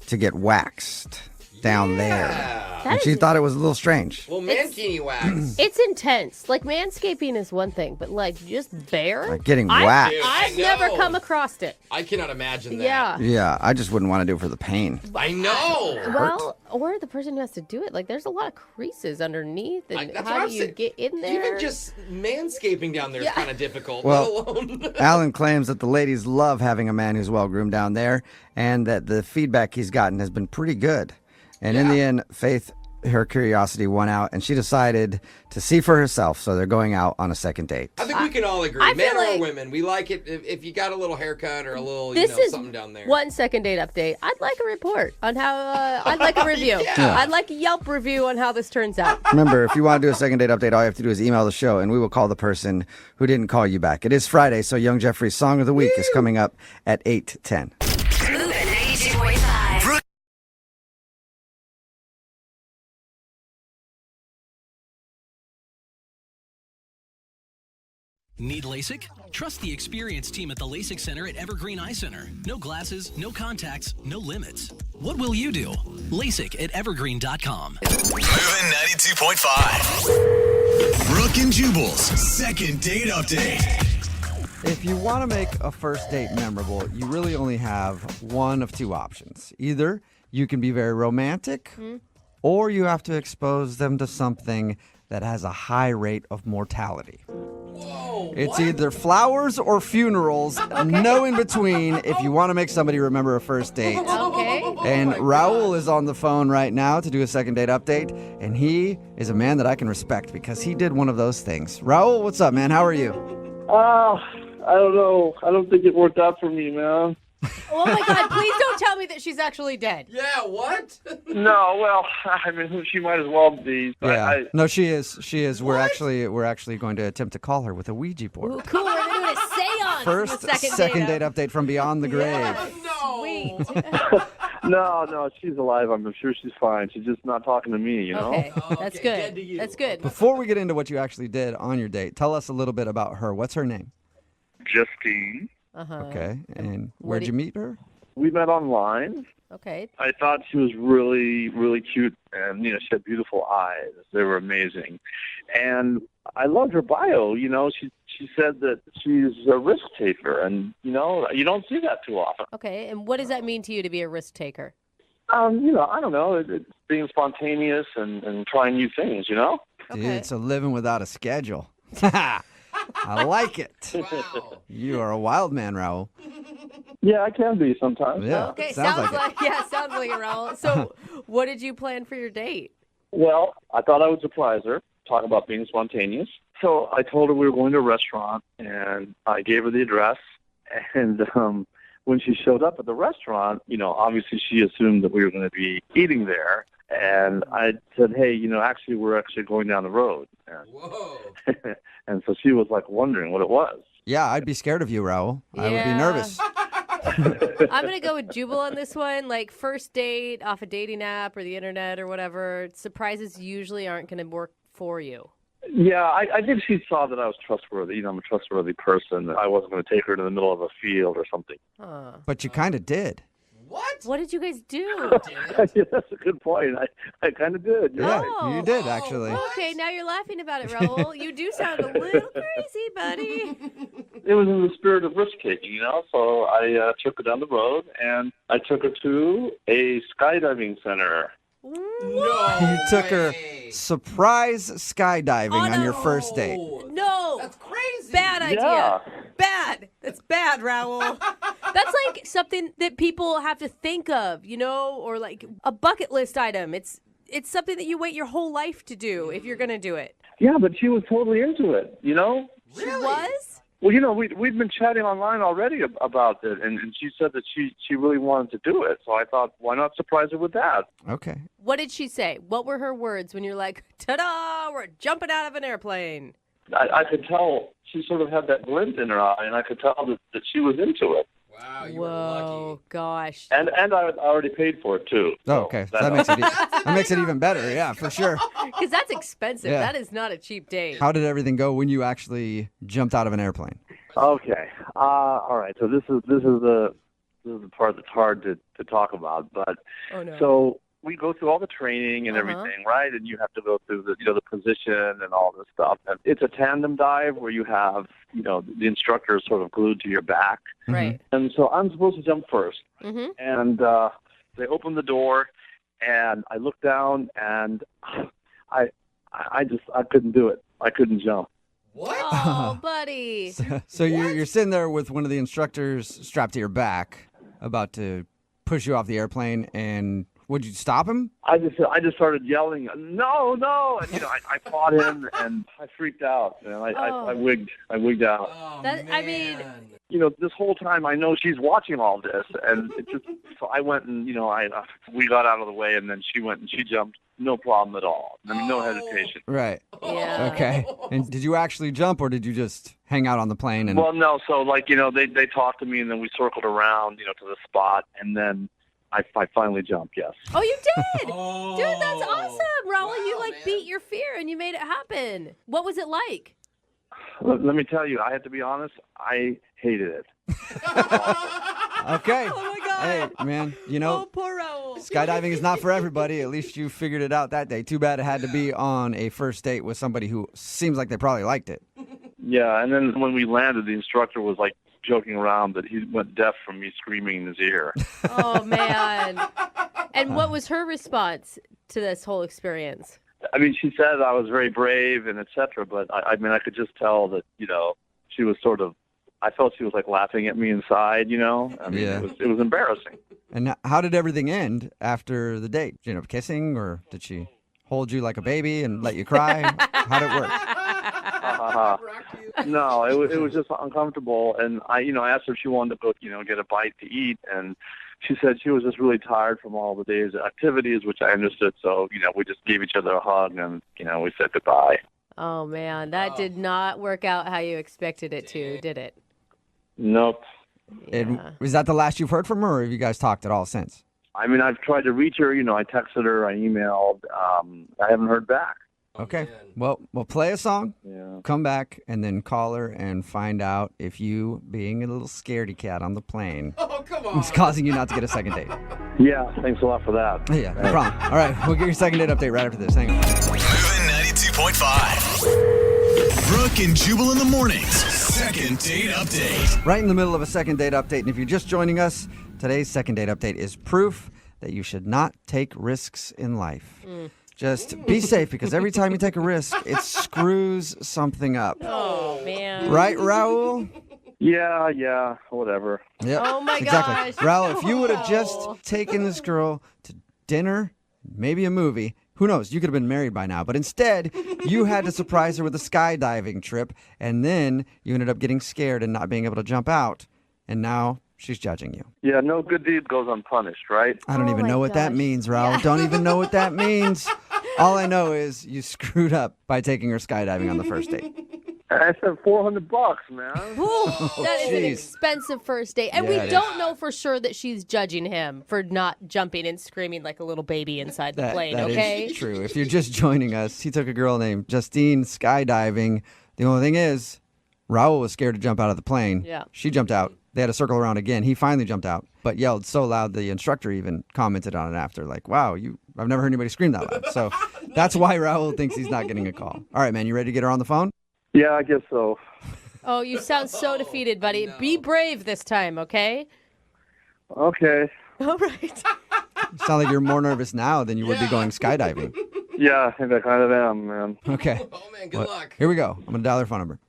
to get waxed down there. And she thought it was a little strange. Well, mankini wax. It's intense. Like, manscaping is one thing, but, like, just bare? Like getting waxed. I've never come across it. I cannot imagine that. Yeah. Yeah, I just wouldn't want to do it for the pain. I know. Well, or the person who has to do it. Like, there's a lot of creases underneath, and That's how what do I'm you saying. get in there? Even just manscaping down there is kind of difficult, Well, let alone... Alan claims that the ladies love having a man who's well groomed down there, and that the feedback he's gotten has been pretty good. And in the end, Faith, her curiosity won out, and she decided to see for herself. So they're going out on a second date. I think we can all agree, I men feel or like- women, we like it if you got a little haircut or a little, This is something down there. 1 second date update. I'd like a report on how, I'd like a review. Yeah. I'd like a Yelp review on how this turns out. Remember, if you want to do a second date update, all you have to do is email the show, and we will call the person who didn't call you back. It is Friday, so Young Jeffrey's Song of the Week is coming up at 8:10. Moving 92.5. Need LASIK? Trust the experienced team at the LASIK Center at Evergreen Eye Center. No glasses, no contacts, no limits. What will you do? LASIK at evergreen.com. Moving 92.5. Brooke and Jubal's second date update. If you want to make a first date memorable, you really only have one of two options. Either you can be very romantic, or you have to expose them to something that has a high rate of mortality. It's either flowers or funerals, no in between if you want to make somebody remember a first date. Okay. And Raul is on the phone right now to do a second date update, and he is a man that I can respect because he did one of those things. Raul, what's up, man? How are you? I don't know. I don't think it worked out for me, man. Oh my God, please don't tell me that she's actually dead. Yeah, what? No, well, I mean, she might as well be. But Yeah. No, she is. She is. We're actually going to attempt to call her with a Ouija board. Ooh, cool, we're doing a seance. First in the second date update from beyond the grave. Sweet. no, she's alive. I'm sure she's fine. She's just not talking to me, you know? Okay, that's good. That's good. Before we get into what you actually did on your date, tell us a little bit about her. What's her name? Justine. Okay. And what where'd do you meet her? We met online. Okay. I thought she was really, really cute, and she had beautiful eyes. They were amazing, and I loved her bio. She said that she's a risk taker, and you don't see that too often. Okay, and what does that mean to you to be a risk taker? I don't know. It's being spontaneous and trying new things. Dude, it's a living without a schedule. I like it. Wow. You are a wild man, Raul. Yeah, I can be sometimes. Yeah. Okay, sounds sounds like like sounds like it, Raul. So, what did you plan for your date? Well, I thought I would surprise her, talk about being spontaneous. So I told her we were going to a restaurant, and I gave her the address. And when she showed up at the restaurant, obviously she assumed that we were going to be eating there. And I said, hey, actually, we're actually going down the road. Whoa. And so she was like wondering what it was. Yeah, I'd be scared of you, Raul. I would be Yeah. nervous. I'm gonna go with Jubal on this one. Like first date off a dating app or the internet or whatever. Surprises usually aren't gonna work for you. Yeah, I think she saw that I was trustworthy. I'm a trustworthy person. I wasn't going to take her to the middle of a field or something. But you kind of did. What did you guys do? Yeah, that's a good point. I kind of did. You're right. You did, actually. Okay, now you're laughing about it, Raul. You do sound a little crazy, buddy. It was in the spirit of risk-taking, so I took her down the road, and I took her to a skydiving center. You took her surprise skydiving on your first date. No. That's crazy. Bad idea. Yeah. Bad. That's bad, Raul. That's like something that people have to think of, or like a bucket list item. It's something that you wait your whole life to do if you're going to do it. Yeah, but she was totally into it, She was? Well, we'd been chatting online already about it, and she said that she really wanted to do it. So I thought, why not surprise her with that? Okay. What did she say? What were her words when you're like, ta-da, we're jumping out of an airplane? I could tell she sort of had that glint in her eye, and I could tell that she was into it. Wow, you Whoa, were lucky. Gosh. And I already paid for it, too. Oh, okay. So that makes it even better, yeah, for sure. Because that's expensive. Yeah. That is not a cheap date. How did everything go when you actually jumped out of an airplane? Okay. All right. So this is the part that's hard to talk about. But so we go through all the training and everything, right? And you have to go through the position and all this stuff. And it's a tandem dive where you have the instructor is sort of glued to your back, right? And so I'm supposed to jump first, Mm-hmm. and they open the door, and I look down, and I couldn't do it. I couldn't jump. What? Oh, buddy. So you're sitting there with one of the instructors strapped to your back, about to push you off the airplane, and would you stop him? I just started yelling, no, and I fought him, and I freaked out, and I wigged out. Oh, I mean, this whole time I know she's watching all this, and so I went and we got out of the way, and then she went and she jumped, no problem at all. I mean, no hesitation. Right. Yeah. Okay. And did you actually jump, or did you just hang out on the plane? And Well, no. So they talked to me, and then we circled around, to the spot, and then I finally jumped. Yes. Oh, you did? Oh, Dude, that's awesome, Raul. You man. beat your fear and you made it happen. What was it like? Let me tell you, I have to be honest. I hated it. Okay. Oh, my God. Hey, man, Oh, poor Raul. skydiving is not for everybody. At least you figured it out that day. Too bad it had to be on a first date with somebody who seems like they probably liked it. Yeah, and then when we landed, the instructor was like joking around that he went deaf from me screaming in his ear. Oh, man. And what was her response to this whole experience? I mean, she said I was very brave and et cetera, but I mean, I could just tell that, she was sort of, I felt she was like laughing at me inside, I mean, Yeah. it was embarrassing. And how did everything end after the date? Did you end up kissing, or did she hold you like a baby and let you cry? How did it work? No, it was just uncomfortable, and I asked her if she wanted to go, get a bite to eat, and she said she was just really tired from all the day's activities, which I understood. So, we just gave each other a hug, and we said goodbye. Oh, man. That did not work out how you expected it to, did it? Nope. And was that the last you've heard from her, or have you guys talked at all since? I mean, I've tried to reach her. I texted her, I emailed. I haven't heard back. Okay. Well, we'll play a song, Yeah. come back, and then call her and find out if you, being a little scaredy cat on the plane, Oh, come on. is causing you not to get a second date. Yeah, thanks a lot for that. Yeah, no problem. All right, we'll get your second date update right after this. Hang on. Moving 92.5. Brooke and Jubal in the mornings. Second date update. Right in the middle of a second date update, and if you're just joining us, today's second date update is proof that you should not take risks in life. Just be safe, because every time you take a risk, it screws something up. Oh, man. Right, Raul? Yeah, whatever. Yep. Oh, my exactly. gosh. Raul, if you would have just Oh. taken this girl to dinner, maybe a movie, who knows, you could have been married by now. But instead, you had to surprise her with a skydiving trip, and then you ended up getting scared and not being able to jump out. And now she's judging you. Yeah, no good deed goes unpunished, right? I don't even know what that means, Raul. Don't even know what that means. All I know is you screwed up by taking her skydiving on the first date. I said $400, man. That is an jeez. expensive first date. And Yeah, we it don't know for sure that she's judging him for not jumping and screaming like a little baby inside the plane, that okay? is true. If you're just joining us, he took a girl named Justine skydiving. The only thing is, Raul was scared to jump out of the plane. Yeah. She jumped out. They had to circle around again. He finally jumped out, but yelled so loud the instructor even commented on it after, like, wow, I've never heard anybody scream that loud. So that's why Raul thinks he's not getting a call. All right, man, you ready to get her on the phone? Yeah, I guess so. Oh, you sound so defeated, buddy. No. Be brave this time, okay? Okay. All right. You sound like you're more nervous now than you would be going skydiving. Yeah, I think I kind of am, man. Okay. Oh, man, good luck. Here we go. I'm going to dial their phone number.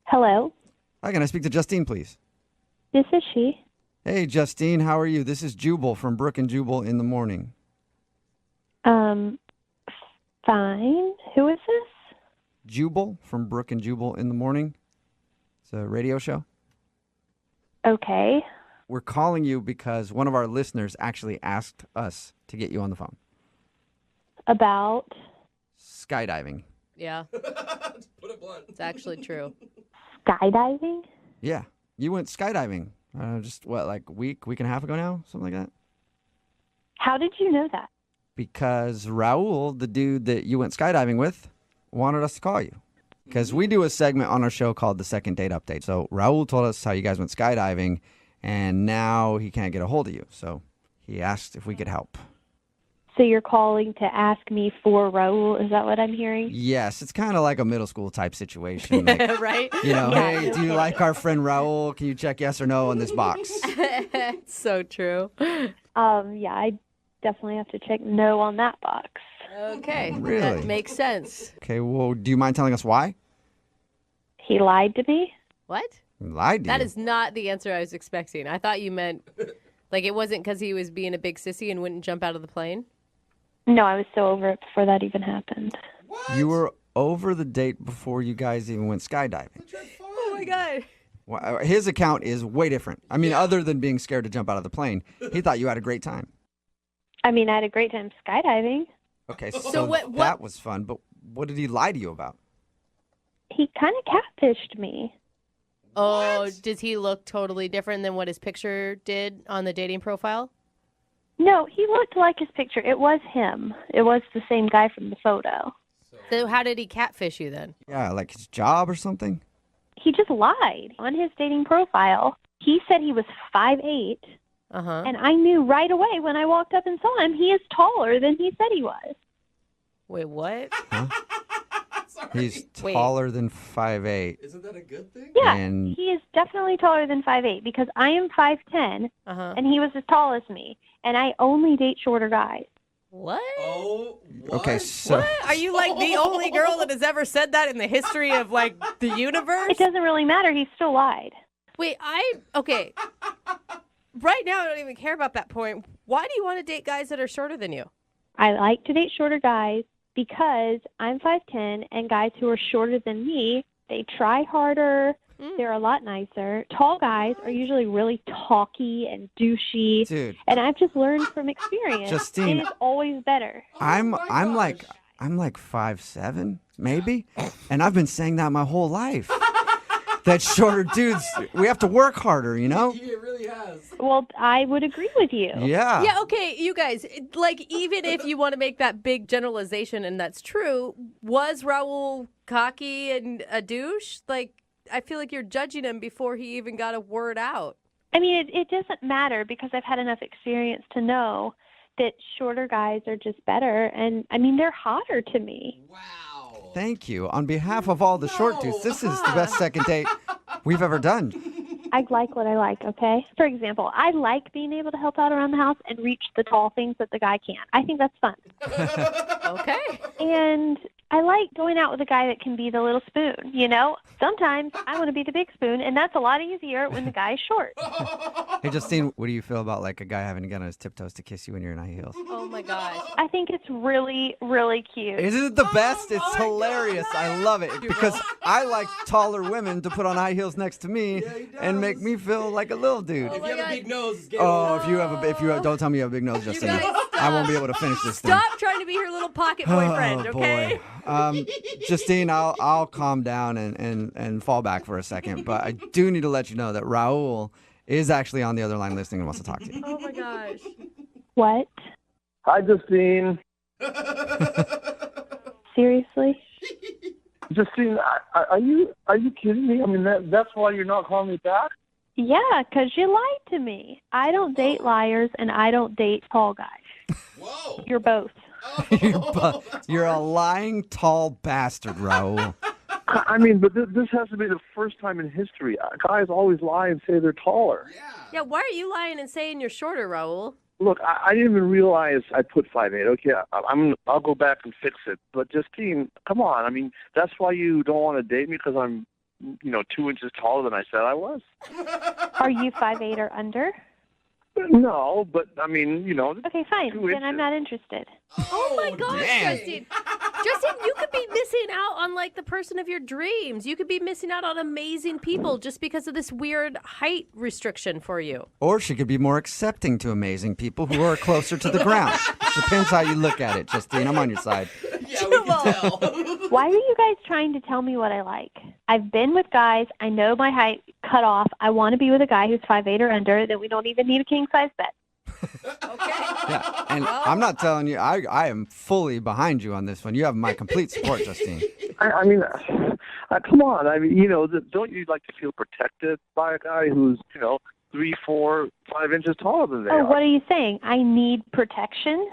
Hello, Hi, can I speak to Justine, please? this is she. Hey, Justine, how are you? This is Jubal from Brooke and Jubal in the Morning. Fine. Who is this? Jubal from Brooke and Jubal in the Morning. It's a radio show. Okay. We're calling you because one of our listeners actually asked us to get you on the phone. About? Skydiving. Yeah. Put it blunt. It's actually true. Skydiving? Yeah. You went skydiving like a week and a half ago now? Something like that? How did you know that? Because Raul, the dude that you went skydiving with, wanted us to call you. Because we do a segment on our show called the Second Date Update. So Raul told us how you guys went skydiving, and now he can't get a hold of you. So he asked if we could help. So you're calling to ask me for Raul? Is that what I'm hearing? Yes, it's kind of like a middle school type situation. Like, right? You know, hey, do you like our friend Raul? Can you check yes or no on this box? It's so true. Yeah, I definitely have to check no on that box. Okay. Really? That makes sense. Okay, well, do you mind telling us why? He lied to me? What? He lied to That you. is not the answer I was expecting. I thought you meant, like, it wasn't because he was being a big sissy and wouldn't jump out of the plane? No, I was so over it before that even happened. You were over the date before you guys even went skydiving. Oh, my God. Well, his account is way different. I mean, other than being scared to jump out of the plane, he thought you had a great time. I mean, I had a great time skydiving. Okay, so that was fun, but what did he lie to you about? He kind of catfished me. Oh, does he look totally different than what his picture did on the dating profile? No, he looked like his picture. It was him. It was the same guy from the photo. So how did he catfish you then? Yeah, like his job or something? He just lied on his dating profile. He said he was 5'8", and I knew right away when I walked up and saw him, he is taller than he said he was. Wait, what? Huh? He's taller than 5'8". Isn't that a good thing? Yeah, And he is definitely taller than 5'8", because I am 5'10", and he was as tall as me, and I only date shorter guys. What? Oh, okay, so What? Are you like the only girl that has ever said that in the history of like the universe? It doesn't really matter. He still lied. Wait, okay. Right now, I don't even care about that point. Why do you want to date guys that are shorter than you? I like to date shorter guys because I'm 5'10", and guys who are shorter than me, they try harder. They're a lot nicer. Tall guys are usually really talky and douchey. Dude. And I've just learned from experience. Justine, it is always better. I'm like 5'7", maybe, and I've been saying that my whole life. That shorter dudes, we have to work harder, you know? He really has. Well, I would agree with you. Yeah. Yeah, okay, you guys, like, even if you want to make that big generalization, and that's true, was Raul cocky and a douche? Like, I feel like you're judging him before he even got a word out. I mean, it doesn't matter because I've had enough experience to know that shorter guys are just better. And, I mean, they're hotter to me. Thank you. On behalf of all the short dudes, this is the best second date we've ever done. I like what I like, okay? For example, I like being able to help out around the house and reach the tall things that the guy can't. I think that's fun. Okay. And I like going out with a guy that can be the little spoon, you know? Sometimes I want to be the big spoon, and that's a lot easier when the guy's short. Hey, Justine, what do you feel about like a guy having to get on his tiptoes to kiss you when you're in high heels? Oh my gosh. I think it's really, really cute. Isn't it the best? It's hilarious. I love it because I like taller women to put on high heels next to me and make me feel like a little dude. If you have a big nose, it's if you have, don't tell me you have a big nose, Justine. I won't be able to finish this thing. Stop trying to be her little pocket boyfriend, okay? Justine, I'll calm down and fall back for a second, but I do need to let you know that Raul is actually on the other line listening and wants to talk to you. Oh my gosh. What? Hi, Justine. Seriously? Justine, are you kidding me? I mean, that's why you're not calling me back? Yeah, 'cause you lied to me. I don't date liars, and I don't date tall guys. Whoa. You're both. You're a lying tall bastard, Raul. I mean, but this has to be the first time in history. Guys always lie and say they're taller. Yeah, why are you lying and saying you're shorter, Raul? Look, I didn't even realize I put 5'8". Okay, I'll go back and fix it. But Justine, come on. I mean, that's why you don't want to date me, because I'm, 2 inches taller than I said I was. Are you 5'8" or under? No, but I mean, Okay, fine. Then I'm not interested. Oh my gosh, damn. Justine. Justine, you could be missing out on like the person of your dreams. You could be missing out on amazing people just because of this weird height restriction for you. Or she could be more accepting to amazing people who are closer to the ground. Depends how you look at it, Justine. I'm on your side. Yeah, we can tell. Why are you guys trying to tell me what I like? I've been with guys. I know my height cut off. I want to be with a guy who's 5'8" or under. Then we don't even need a king size bed. Yeah, and I'm not telling you. I am fully behind you on this one. You have my complete support, Justine. I mean, come on. I mean, don't you like to feel protected by a guy who's, 3, 4, 5 inches taller than they are? What are you saying? I need protection?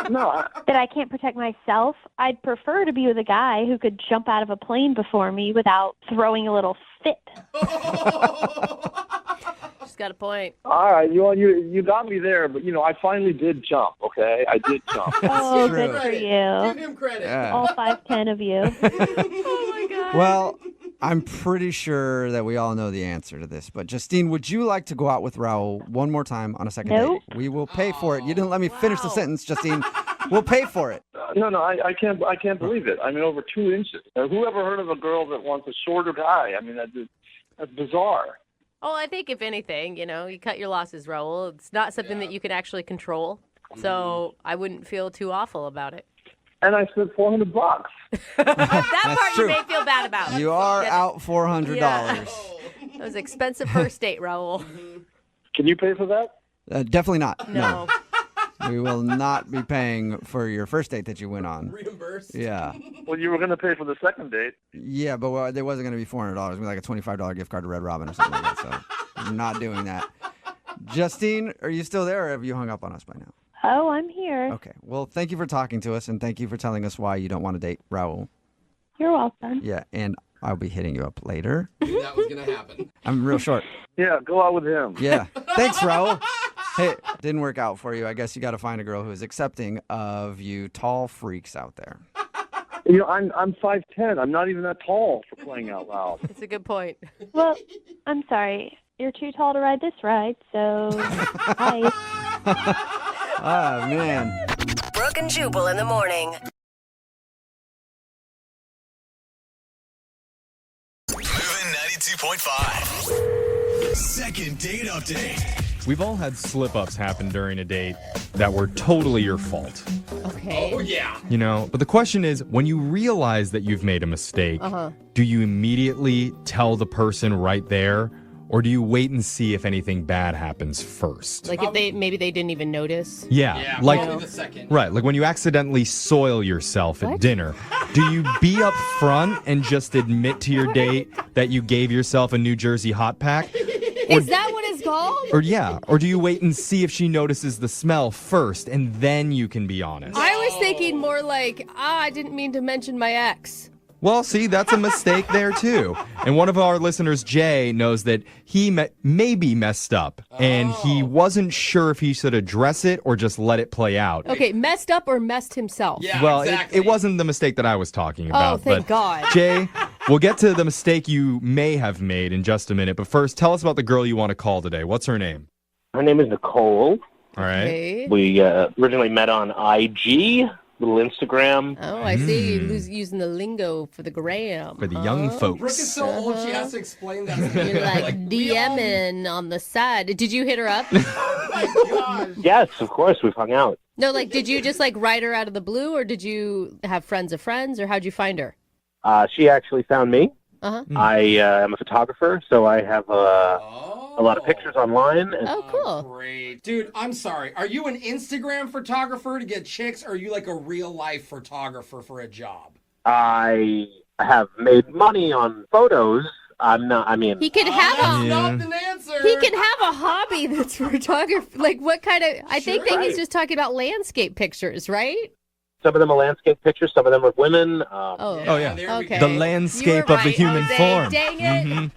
No. That I can't protect myself? I'd prefer to be with a guy who could jump out of a plane before me without throwing a little fit. She's got a point. All right, you got me there, but I finally did jump. Okay, I did jump. Oh, good for you. Give him credit. Yeah. All 5'10" of you. Oh my God. Well, I'm pretty sure that we all know the answer to this, but Justine, would you like to go out with Raul one more time on a second Nope. date? We will pay for it. You didn't let me finish the sentence, Justine. We'll pay for it. No, I can't believe it. I mean, over 2 inches. Who ever heard of a girl that wants a shorter guy? I mean, that's bizarre. Oh, I think if anything, you cut your losses, Raul. It's not something that you can actually control. So I wouldn't feel too awful about it. And I spent $400. That part true. you may feel bad about. You are out $400. Yeah. That was an expensive first date, Raul. Can you pay for that? Definitely not. No. We will not be paying for your first date that you went on. Reimbursed. Yeah. Well, you were going to pay for the second date. Yeah, but there wasn't going to be $400. It was like a $25 gift card to Red Robin or something like that. So we're not doing that. Justine, are you still there or have you hung up on us by now? Oh, I'm here. Okay. Well, thank you for talking to us and thank you for telling us why you don't want to date Raul. You're welcome. Yeah, and I'll be hitting you up later. Knew that was going to happen. I'm real short. Yeah, go out with him. Yeah. Thanks, Raul. Hey, didn't work out for you. I guess you got to find a girl who is accepting of you tall freaks out there. I'm 5'10". I'm not even that tall, for crying out loud. It's a good point. Well, I'm sorry. You're too tall to ride this ride, so bye. Ah, man. Brooke and Jubal in the morning. Moving 92.5. Second date update. We've all had slip-ups happen during a date that were totally your fault. Okay. Oh, yeah. But the question is, when you realize that you've made a mistake, do you immediately tell the person right there, or do you wait and see if anything bad happens first? Like if maybe they didn't even notice. Yeah, probably the second. Right, like when you accidentally soil yourself at dinner, do you be up front and just admit to your date that you gave yourself a New Jersey hot pack? Is that what it's called? Or do you wait and see if she notices the smell first and then you can be honest? I was thinking more like, I didn't mean to mention my ex. Well, see, that's a mistake there, too. And one of our listeners, Jay, knows that he maybe messed up, and he wasn't sure if he should address it or just let it play out. Okay, messed up or messed himself? Yeah, Well, exactly. it wasn't the mistake that I was talking about. Oh, thank but God. Jay, we'll get to the mistake you may have made in just a minute. But first, tell us about the girl you want to call today. What's her name? Her name is Nicole. All right. Okay. We originally met on IG, little Instagram. Oh, I see. You're using the lingo for the gram. For the young folks. Brooke is so old, she has to explain that. You're like DMing on the side. Did you hit her up? Yes, of course, we've hung out. No, like, did you just, like, write her out of the blue, or did you have friends of friends, or how'd you find her? She actually found me. Uh-huh. I am a photographer, so I have a lot of pictures online. And Oh, cool. Great. Dude, I'm sorry. Are you an Instagram photographer to get chicks, or are you like a real-life photographer for a job? I have made money on photos. I'm not, I mean... He can have That's a... not an answer. He can have a hobby that's photography. Like, what kind of... I think that he's just talking about landscape pictures, right? Some of them are landscape pictures, some of them are women. Oh, yeah. Okay. The landscape of the human form. Dang it. Mhm.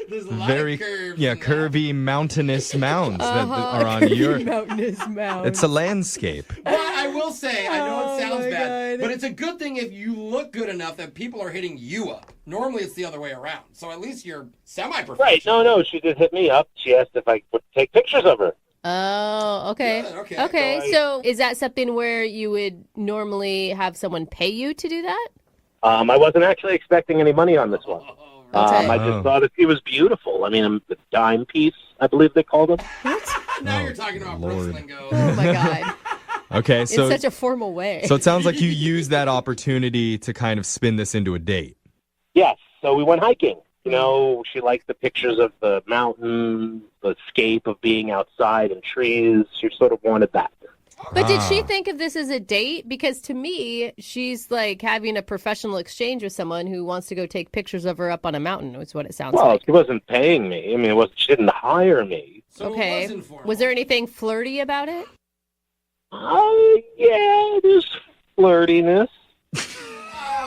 There's a lot Very, of curves. curvy mountainous mounds that are on your... Mountainous mounds. It's a landscape. But I will say, I know it sounds my bad, God. but it's a good thing if you look good enough that people are hitting you up. Normally, it's the other way around. So at least you're semi-professional. Right, no, she did hit me up. She asked if I would take pictures of her. Oh, okay. Good, okay. Okay, so is that something where you would normally have someone pay you to do that? I wasn't actually expecting any money on this one. Okay. I just thought that she was beautiful. I mean, the dime piece, I believe they called them. Now you're talking about Brooks lingo. Oh, my God. Okay, so... In such a formal way. So it sounds like you used that opportunity to kind of spin this into a date. Yes, so we went hiking. You know, she liked the pictures of the mountain, the escape of being outside and trees. She sort of wanted that. But did she think of this as a date? Because to me, she's like having a professional exchange with someone who wants to go take pictures of her up on a mountain, is what it sounds Well, like. she wasn't paying me. I mean, she didn't hire me. So Okay. it wasn't formal. Was there anything flirty about it? Yeah, there's flirtiness.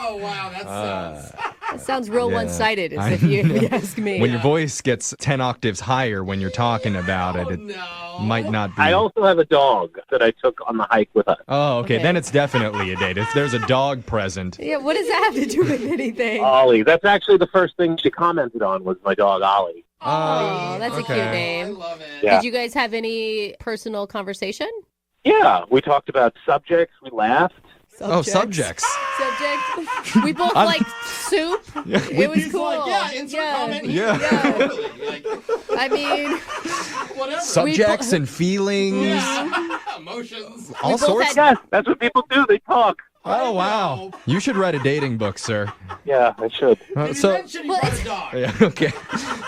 Oh, wow, that sounds... That sounds real Yeah. one-sided, I if you know. ask me. When your voice gets 10 octaves higher when you're talking about it, it might not be... I also have a dog that I took on the hike with us. Oh, okay. Okay. Then it's definitely a date. If there's a dog present. Yeah, what does that have to do with anything? Ollie. That's actually the first thing she commented on was my dog, Ollie. Oh, that's a cute name. I love it. Yeah. Did you guys have any personal conversation? Yeah, we talked about subjects. We laughed. Oh, subjects. Subject. We both liked soup. It was cool. Like, yeah, insert comment here. Yeah. Totally. Like, I mean, whatever. Subjects and feelings. Yeah. Emotions. All both sorts. had- Yes, that's what people do. They talk. Oh, wow. You should write a dating book, sir. Yeah, I should. Did you So, mention he brought a dog? yeah, okay.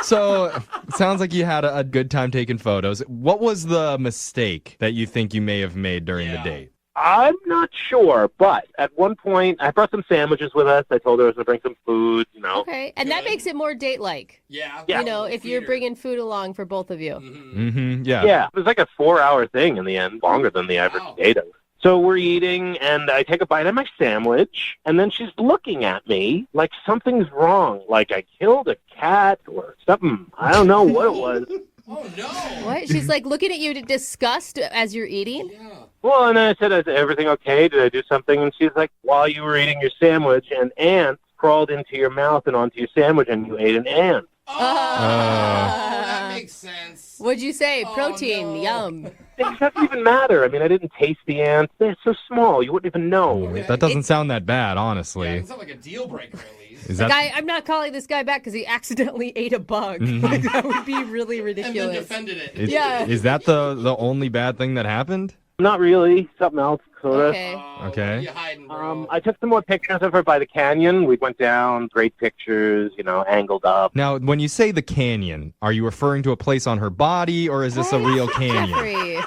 So, it sounds like you had a good time taking photos. What was the mistake that you think you may have made during the date? I'm not sure, but at one point, I brought some sandwiches with us. I told her I was going to bring some food, you know. okay. And that makes it more date-like. Yeah. Yeah. You know, if you're bringing food along for both of you. Mm-hmm. Yeah. Yeah, it was like a 4-hour thing in the end, longer than the average date. So we're eating, and I take a bite of my sandwich, and then she's looking at me like something's wrong, like I killed a cat or something. I don't know what it was. Oh, no. What? She's like looking at you to disgust as you're eating? Yeah. Well, and then I said, is everything okay? Did I do something? And she's like, while you were eating your sandwich, an ant crawled into your mouth and onto your sandwich, and you ate an ant. Oh, that makes sense. What'd you say? Protein. no. Yum. It doesn't even matter. I mean, I didn't taste the ants. They're so small, you wouldn't even know. That doesn't sound that bad, honestly. Yeah, it sounds like a deal breaker, at least. Is Like, that... I'm not calling this guy back because he accidentally ate a bug. Like, that would be really And then ridiculous. defended it. Yeah. Is that the only bad thing that happened? Not really. Something else, sort of. Okay. Okay. What are you hiding, bro? I took some more pictures of her by the canyon. We went down, great pictures, you know, angled up. Now, when you say the canyon, are you referring to a place on her body, or is this a real canyon? Jeffrey.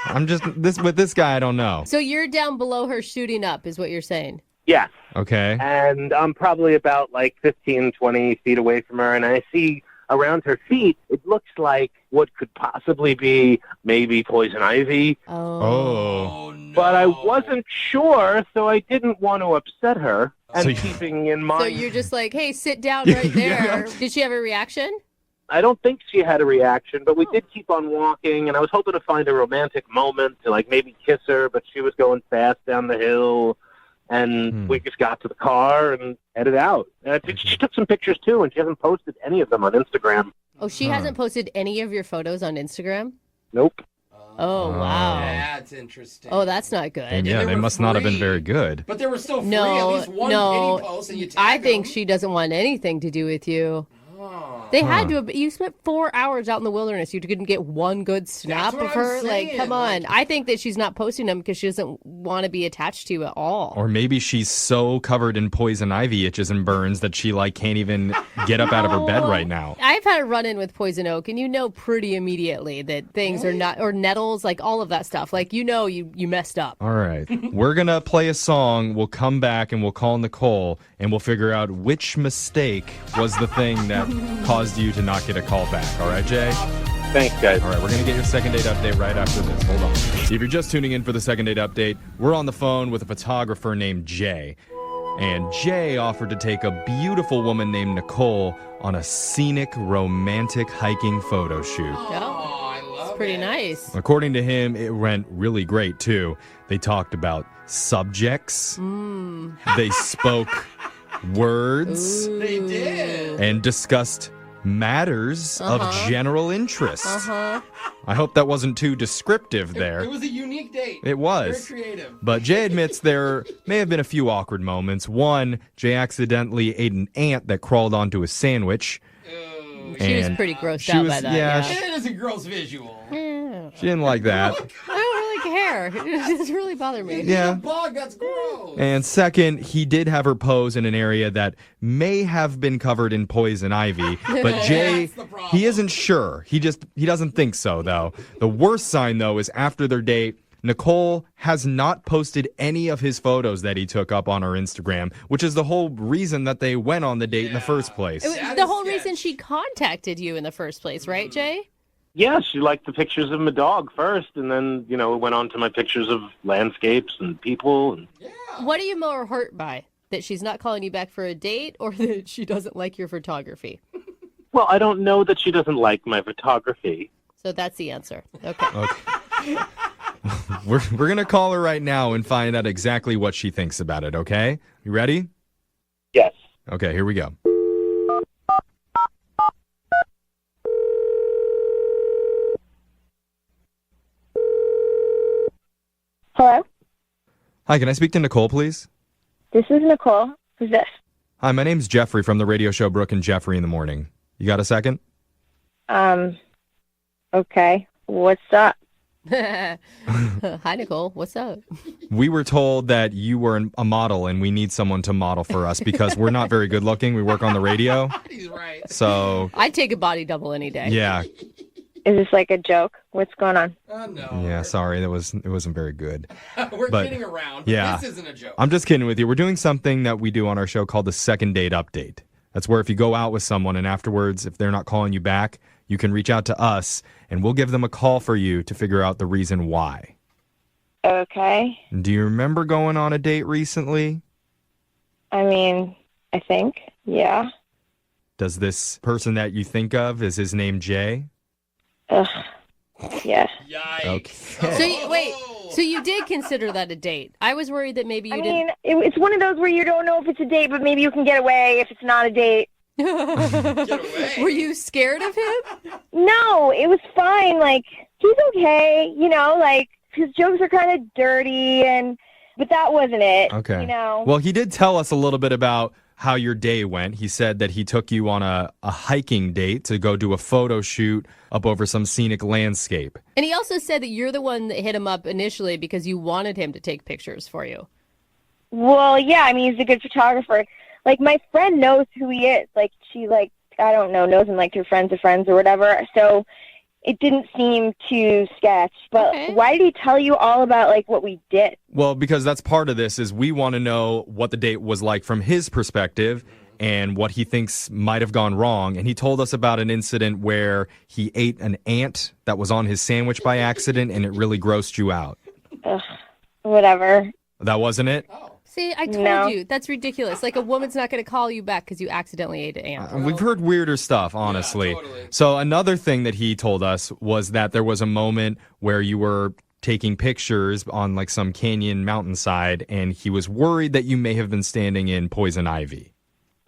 I'm just with this guy. I don't know. So you're down below her shooting up, is what you're saying? Yes. Okay. And I'm probably about like 15, 20 feet away from her, and I see around her feet, it looks like what could possibly be maybe poison ivy. Oh. But I wasn't sure, so I didn't want to upset her. And So you- keeping in mind... So you're just like, hey, sit down right there. Did she have a reaction? I don't think she had a reaction, but we did keep on walking, and I was hoping to find a romantic moment to, like, maybe kiss her, but she was going fast down the hill, and we just got to the car and headed out. She took some pictures, too, and she hasn't posted any of them on Instagram. Oh, she hasn't posted any of your photos on Instagram? Nope. Oh, wow. That's interesting. Oh, that's not good. And yeah, they must not have been very good. But they were still free. No, At least one no. penny post and you tag I think she doesn't want anything to do with you. They had to have, you spent 4 hours out in the wilderness. You couldn't get one good snap what of I'm her. saying. Like, come on. I think that she's not posting them because she doesn't want to be attached to you at all. Or maybe she's so covered in poison ivy itches and burns that she like can't even get up out of her bed right now. I've had a run-in with poison oak, and you know pretty immediately that things are not, or nettles, like all of that stuff. Like, you know you messed up. All right. We're going to play a song. We'll come back and we'll call Nicole and we'll figure out which mistake was the thing that caused you to not get a call back. All right, Jay? Thanks, guys. All right, we're going to get your second date update right after this. Hold on. If you're just tuning in for the second date update, we're on the phone with a photographer named Jay. And Jay offered to take a beautiful woman named Nicole on a scenic, romantic hiking photo shoot. It's pretty nice. According to him, it went really great, too. They talked about subjects. They spoke words. They did. And discussed matters of general interest. I hope that wasn't too descriptive there. It was a unique date. It was. Very creative. But Jay admits there may have been a few awkward moments. One, Jay accidentally ate an ant that crawled onto his sandwich. She was pretty grossed out by that. Yeah, It is a gross visual. she didn't like that. I don't really care. It doesn't really bother me. Yeah. Bug, that's gross. And second, he did have her pose in an area that may have been covered in poison ivy. But Jay, he isn't sure. He doesn't think so, though. The worst sign, though, is after their date, Nicole has not posted any of his photos that he took up on her Instagram, which is the whole reason that they went on the date in the first place. The whole reason she contacted you in the first place, right, Jay? Yeah, she liked the pictures of my dog first, and then, it went on to my pictures of landscapes and people. And... What are you more hurt by? That she's not calling you back for a date, or that she doesn't like your photography? Well, I don't know that she doesn't like my photography. So that's the answer. Okay. We're going to call her right now and find out exactly what she thinks about it, okay? You ready? Yes. Okay, here we go. Hello? Hi, can I speak to Nicole, please? This is Nicole. Who's this? Hi, my name's Jeffrey from the radio show Brooke and Jeffrey in the Morning. You got a second? Okay. What's up? Hi, Nicole. What's up? We were told that you were a model and we need someone to model for us because we're not very good looking. We work on the radio. He's right. So, I'd take a body double any day. yeah. Is this like a joke? What's going on? No. Yeah, sorry. It wasn't very good. We're But, kidding around. yeah. This isn't a joke. I'm just kidding with you. We're doing something that we do on our show called the second date update. That's where if you go out with someone and afterwards, if they're not calling you back, you can reach out to us and we'll give them a call for you to figure out the reason why. Okay. Do you remember going on a date recently? I mean, I think. Yeah. Does this person that you think of, is his name Jay? Ugh. Yeah. Okay. So you did consider that a date? I was worried that maybe you I didn't. mean, it's one of those where you don't know if it's a date, but maybe you can get away if it's not a date. Were you scared of him? No, it was fine. Like, he's okay, like, his jokes are kind of dirty, but that wasn't it. Okay. You know? Well, he did tell us a little bit about how your day went. He said that he took you on a hiking date to go do a photo shoot up over some scenic landscape. And he also said that you're the one that hit him up initially because you wanted him to take pictures for you. Well, yeah, I mean, he's a good photographer. Like, my friend knows who he is. Like, she, I don't know, knows him, through friends of friends or whatever. So it didn't seem too sketch. But why did he tell you all about, what we did? Well, because that's part of this is we want to know what the date was like from his perspective and what he thinks might have gone wrong. And he told us about an incident where he ate an ant that was on his sandwich by accident and it really grossed you out. Ugh, whatever. That wasn't it? See, I told you. That's ridiculous. Like, a woman's not going to call you back because you accidentally ate an ant. We've heard weirder stuff, honestly. Yeah, totally. So another thing that he told us was that there was a moment where you were taking pictures on like some canyon mountainside, and he was worried that you may have been standing in poison ivy.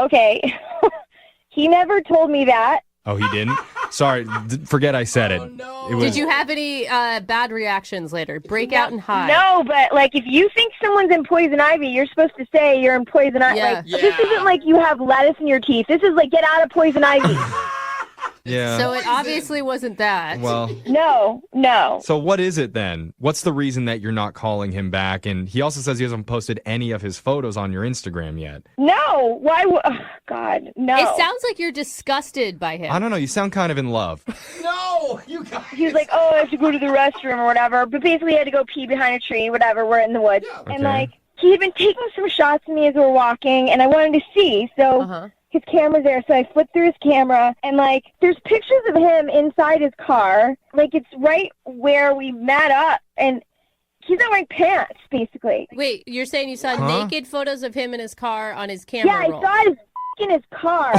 Okay. He never told me that. Oh, he didn't? Sorry, forget I said it. It was, Did you have any bad reactions later? Break out and hide? No, but like if you think someone's in poison ivy, you're supposed to say you're in poison ivy. Yeah. Like, this isn't like you have lettuce in your teeth. This is like get out of poison ivy. yeah. So it obviously wasn't that. Well, No. so what is it then? What's the reason that you're not calling him back? And he also says he hasn't posted any of his photos on your Instagram yet. No. Why would... Oh, God, no. It sounds like you're disgusted by him. I don't know. You sound kind of in love. No, you guys. He was like, oh, I have to go to the restroom or whatever. But basically, he had to go pee behind a tree, whatever. We're in the woods. Okay. And, like, he had been taking some shots of me as we were walking, and I wanted to see. So his camera's there. So I flipped through his camera, and, like, there's pictures of him inside his car. Like, it's right where we met up, and he's not wearing pants, basically. Wait, you're saying you saw naked photos of him in his car on his camera roll? Yeah, I saw his in his car.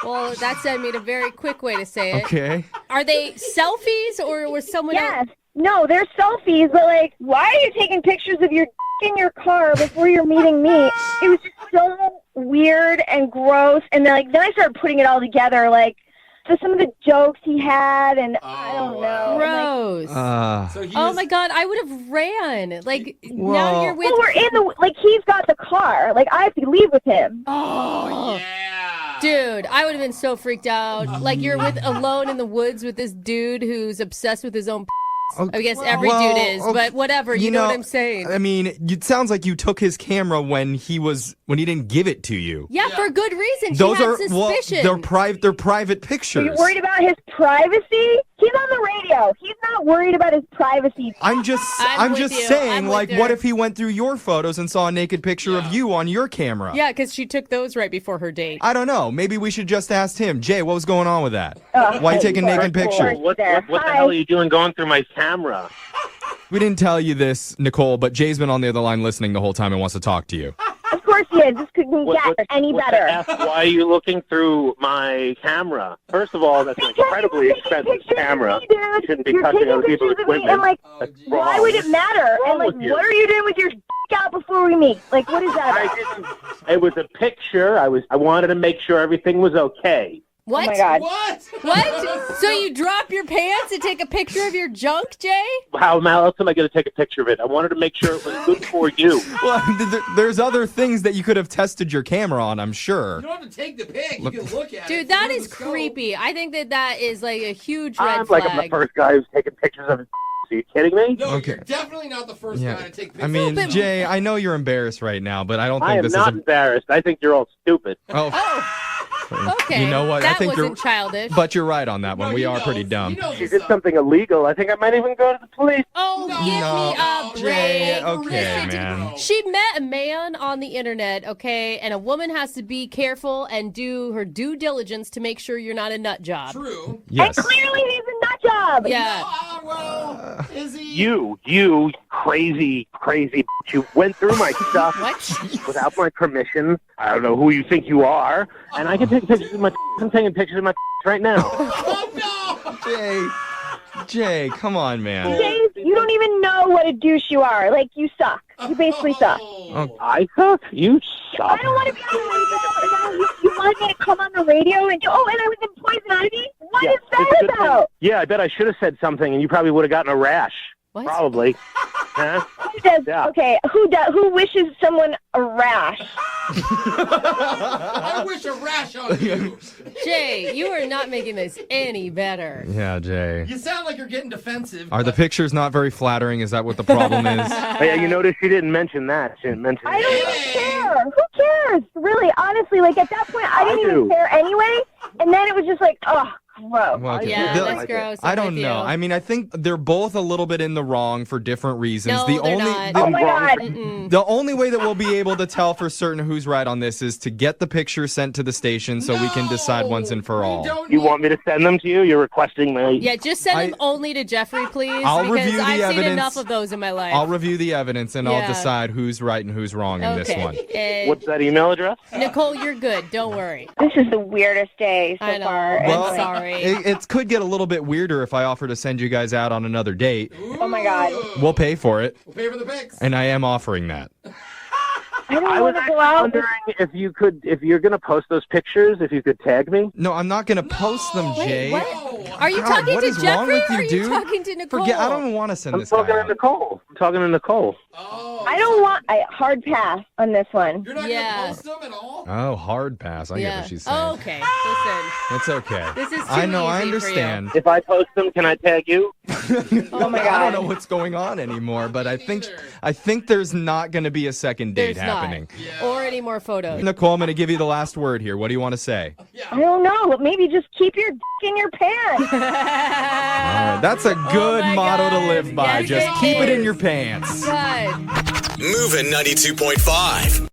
Well, that's, I mean, a very quick way to say it. Okay. Are they selfies, or was someone else? No, they're selfies, but, like, why are you taking pictures of your in your car before you're meeting me? It was just so weird and gross, and then I started putting it all together, like, so some of the jokes he had, and I don't know. Gross. Oh my God, I would have ran. Like, Whoa. now you're with... Well, we're in the, like, he's got the car. Like, I have to leave with him. Oh, yeah. Dude, I would have been so freaked out. Like, you're alone in the woods with this dude who's obsessed with his own I guess every dude is, but whatever. You know what I'm saying? I mean, it sounds like you took his camera when he didn't give it to you. Yeah, for good reason. Those she had are suspicion. they're private pictures. Are you worried about his privacy? He's on the radio. He's not worried about his privacy. I'm just saying, like, what if he went through your photos and saw a naked picture of you on your camera? Yeah, because she took those right before her date. I don't know. Maybe we should just ask him. Jay, what was going on with that? Why are you taking naked pictures? What the hell are you doing going through my camera? We didn't tell you this, Nicole, but Jay's been on the other line listening the whole time and wants to talk to you. Of course he is. This couldn't get any better. Why are you looking through my camera? First of all, that's an incredibly expensive camera. You shouldn't be touching other people's equipment. And, like, why would it matter? And, like, what are you doing with your out before we meet? Like, what is that about? It was a picture. I wanted to make sure everything was okay. What? Oh my God. What? So you drop your pants and take a picture of your junk, Jay? How else am I going to take a picture of it? I wanted to make sure it was good for you. Well, there's other things that you could have tested your camera on, I'm sure. You don't have to take the pic. You can look at it. Dude, that is creepy. I think that is like a huge red flag. flag. I'm the first guy who's taking pictures of his. Are you kidding me? No, you're definitely not the first guy to take pictures. I mean, Jay, I know you're embarrassed right now, but I don't think this is not embarrassed. I think you're all stupid. Okay. You know what? That I think wasn't childish. But you're right on that one. We are pretty dumb. She did something illegal. I think I might even go to the police. Oh, give me a break. Okay, man. She met a man on the internet, okay, and a woman has to be careful and do her due diligence to make sure you're not a nut job. True. Yes. And clearly he's a nut job. Yeah. Is he? You crazy bitch. You went through my stuff without my permission. I don't know who you think you are, and I can take pictures of my. I'm taking pictures of my right now. Jay, come on, man. Jay, you don't even know what a douche you are. Like, you suck. You basically suck. I suck? You suck. I don't want to be on the radio. You wanted me to come on the radio and and I was in poison ivy? What is that about? Yeah, I bet I should have said something, and you probably would have gotten a rash. What? Probably. Huh? Who does? Yeah. Okay, who wishes someone a rash? I wish a rash on you. Jay, you are not making this any better. Yeah, Jay. You sound like you're getting defensive. Are the pictures not very flattering? Is that what the problem is? Yeah, you notice she didn't mention that. She didn't mention I don't even care. Who cares? Really, honestly, like at that point, I didn't even care anyway. And then it was just like, oh, gross. Well, okay. Yeah, that's gross. I I'm don't with know. you. I mean, I think they're both a little bit in the wrong for different reasons. No, the they're only not. the, Oh my God. the only way that we'll be able to tell for certain who's right on this is to get the picture sent to the station so we can decide once and for all. You want me to send them to you? You're requesting my... Yeah, just send them only to Jeffrey, please. I'll because review the I've evidence. seen enough of those in my life. I'll review the evidence and Yeah. I'll decide who's right and who's wrong in this one. And What's that email address? Nicole, you're good. Don't worry. This is the weirdest day so I know. far. Well, And, I'm sorry. It could get a little bit weirder if I offer to send you guys out on another date. Oh my God. We'll pay for it. We'll pay for the pics. And I am offering that. I don't I want was to go out. wondering if you're going to post those pictures, if you could tag me. No, I'm not going to post them, Jay. Are you God, talking what to is Jeffrey wrong with or you, are you dude? talking to Nicole? Forget. I don't even want to send I'm this guy talking to out. Nicole. I'm talking to Nicole. I don't want hard pass on this one. You're not Yeah. going to post them at all? Oh, hard pass. I get what she's saying. Oh, okay. Listen. It's okay. This is too I know. I easy for you. understand. If I post them, can I tag you? Oh my I God. don't know what's going on anymore, but I think there's not going to be a second date There's happening. not. Or any more photos. Nicole, I'm going to give you the last word here. What do you want to say? I don't know. Maybe just keep your dick in your pants. All right, that's a good motto to live by. Yes, Just it keep it in is. your pants. God. Moving 92.5.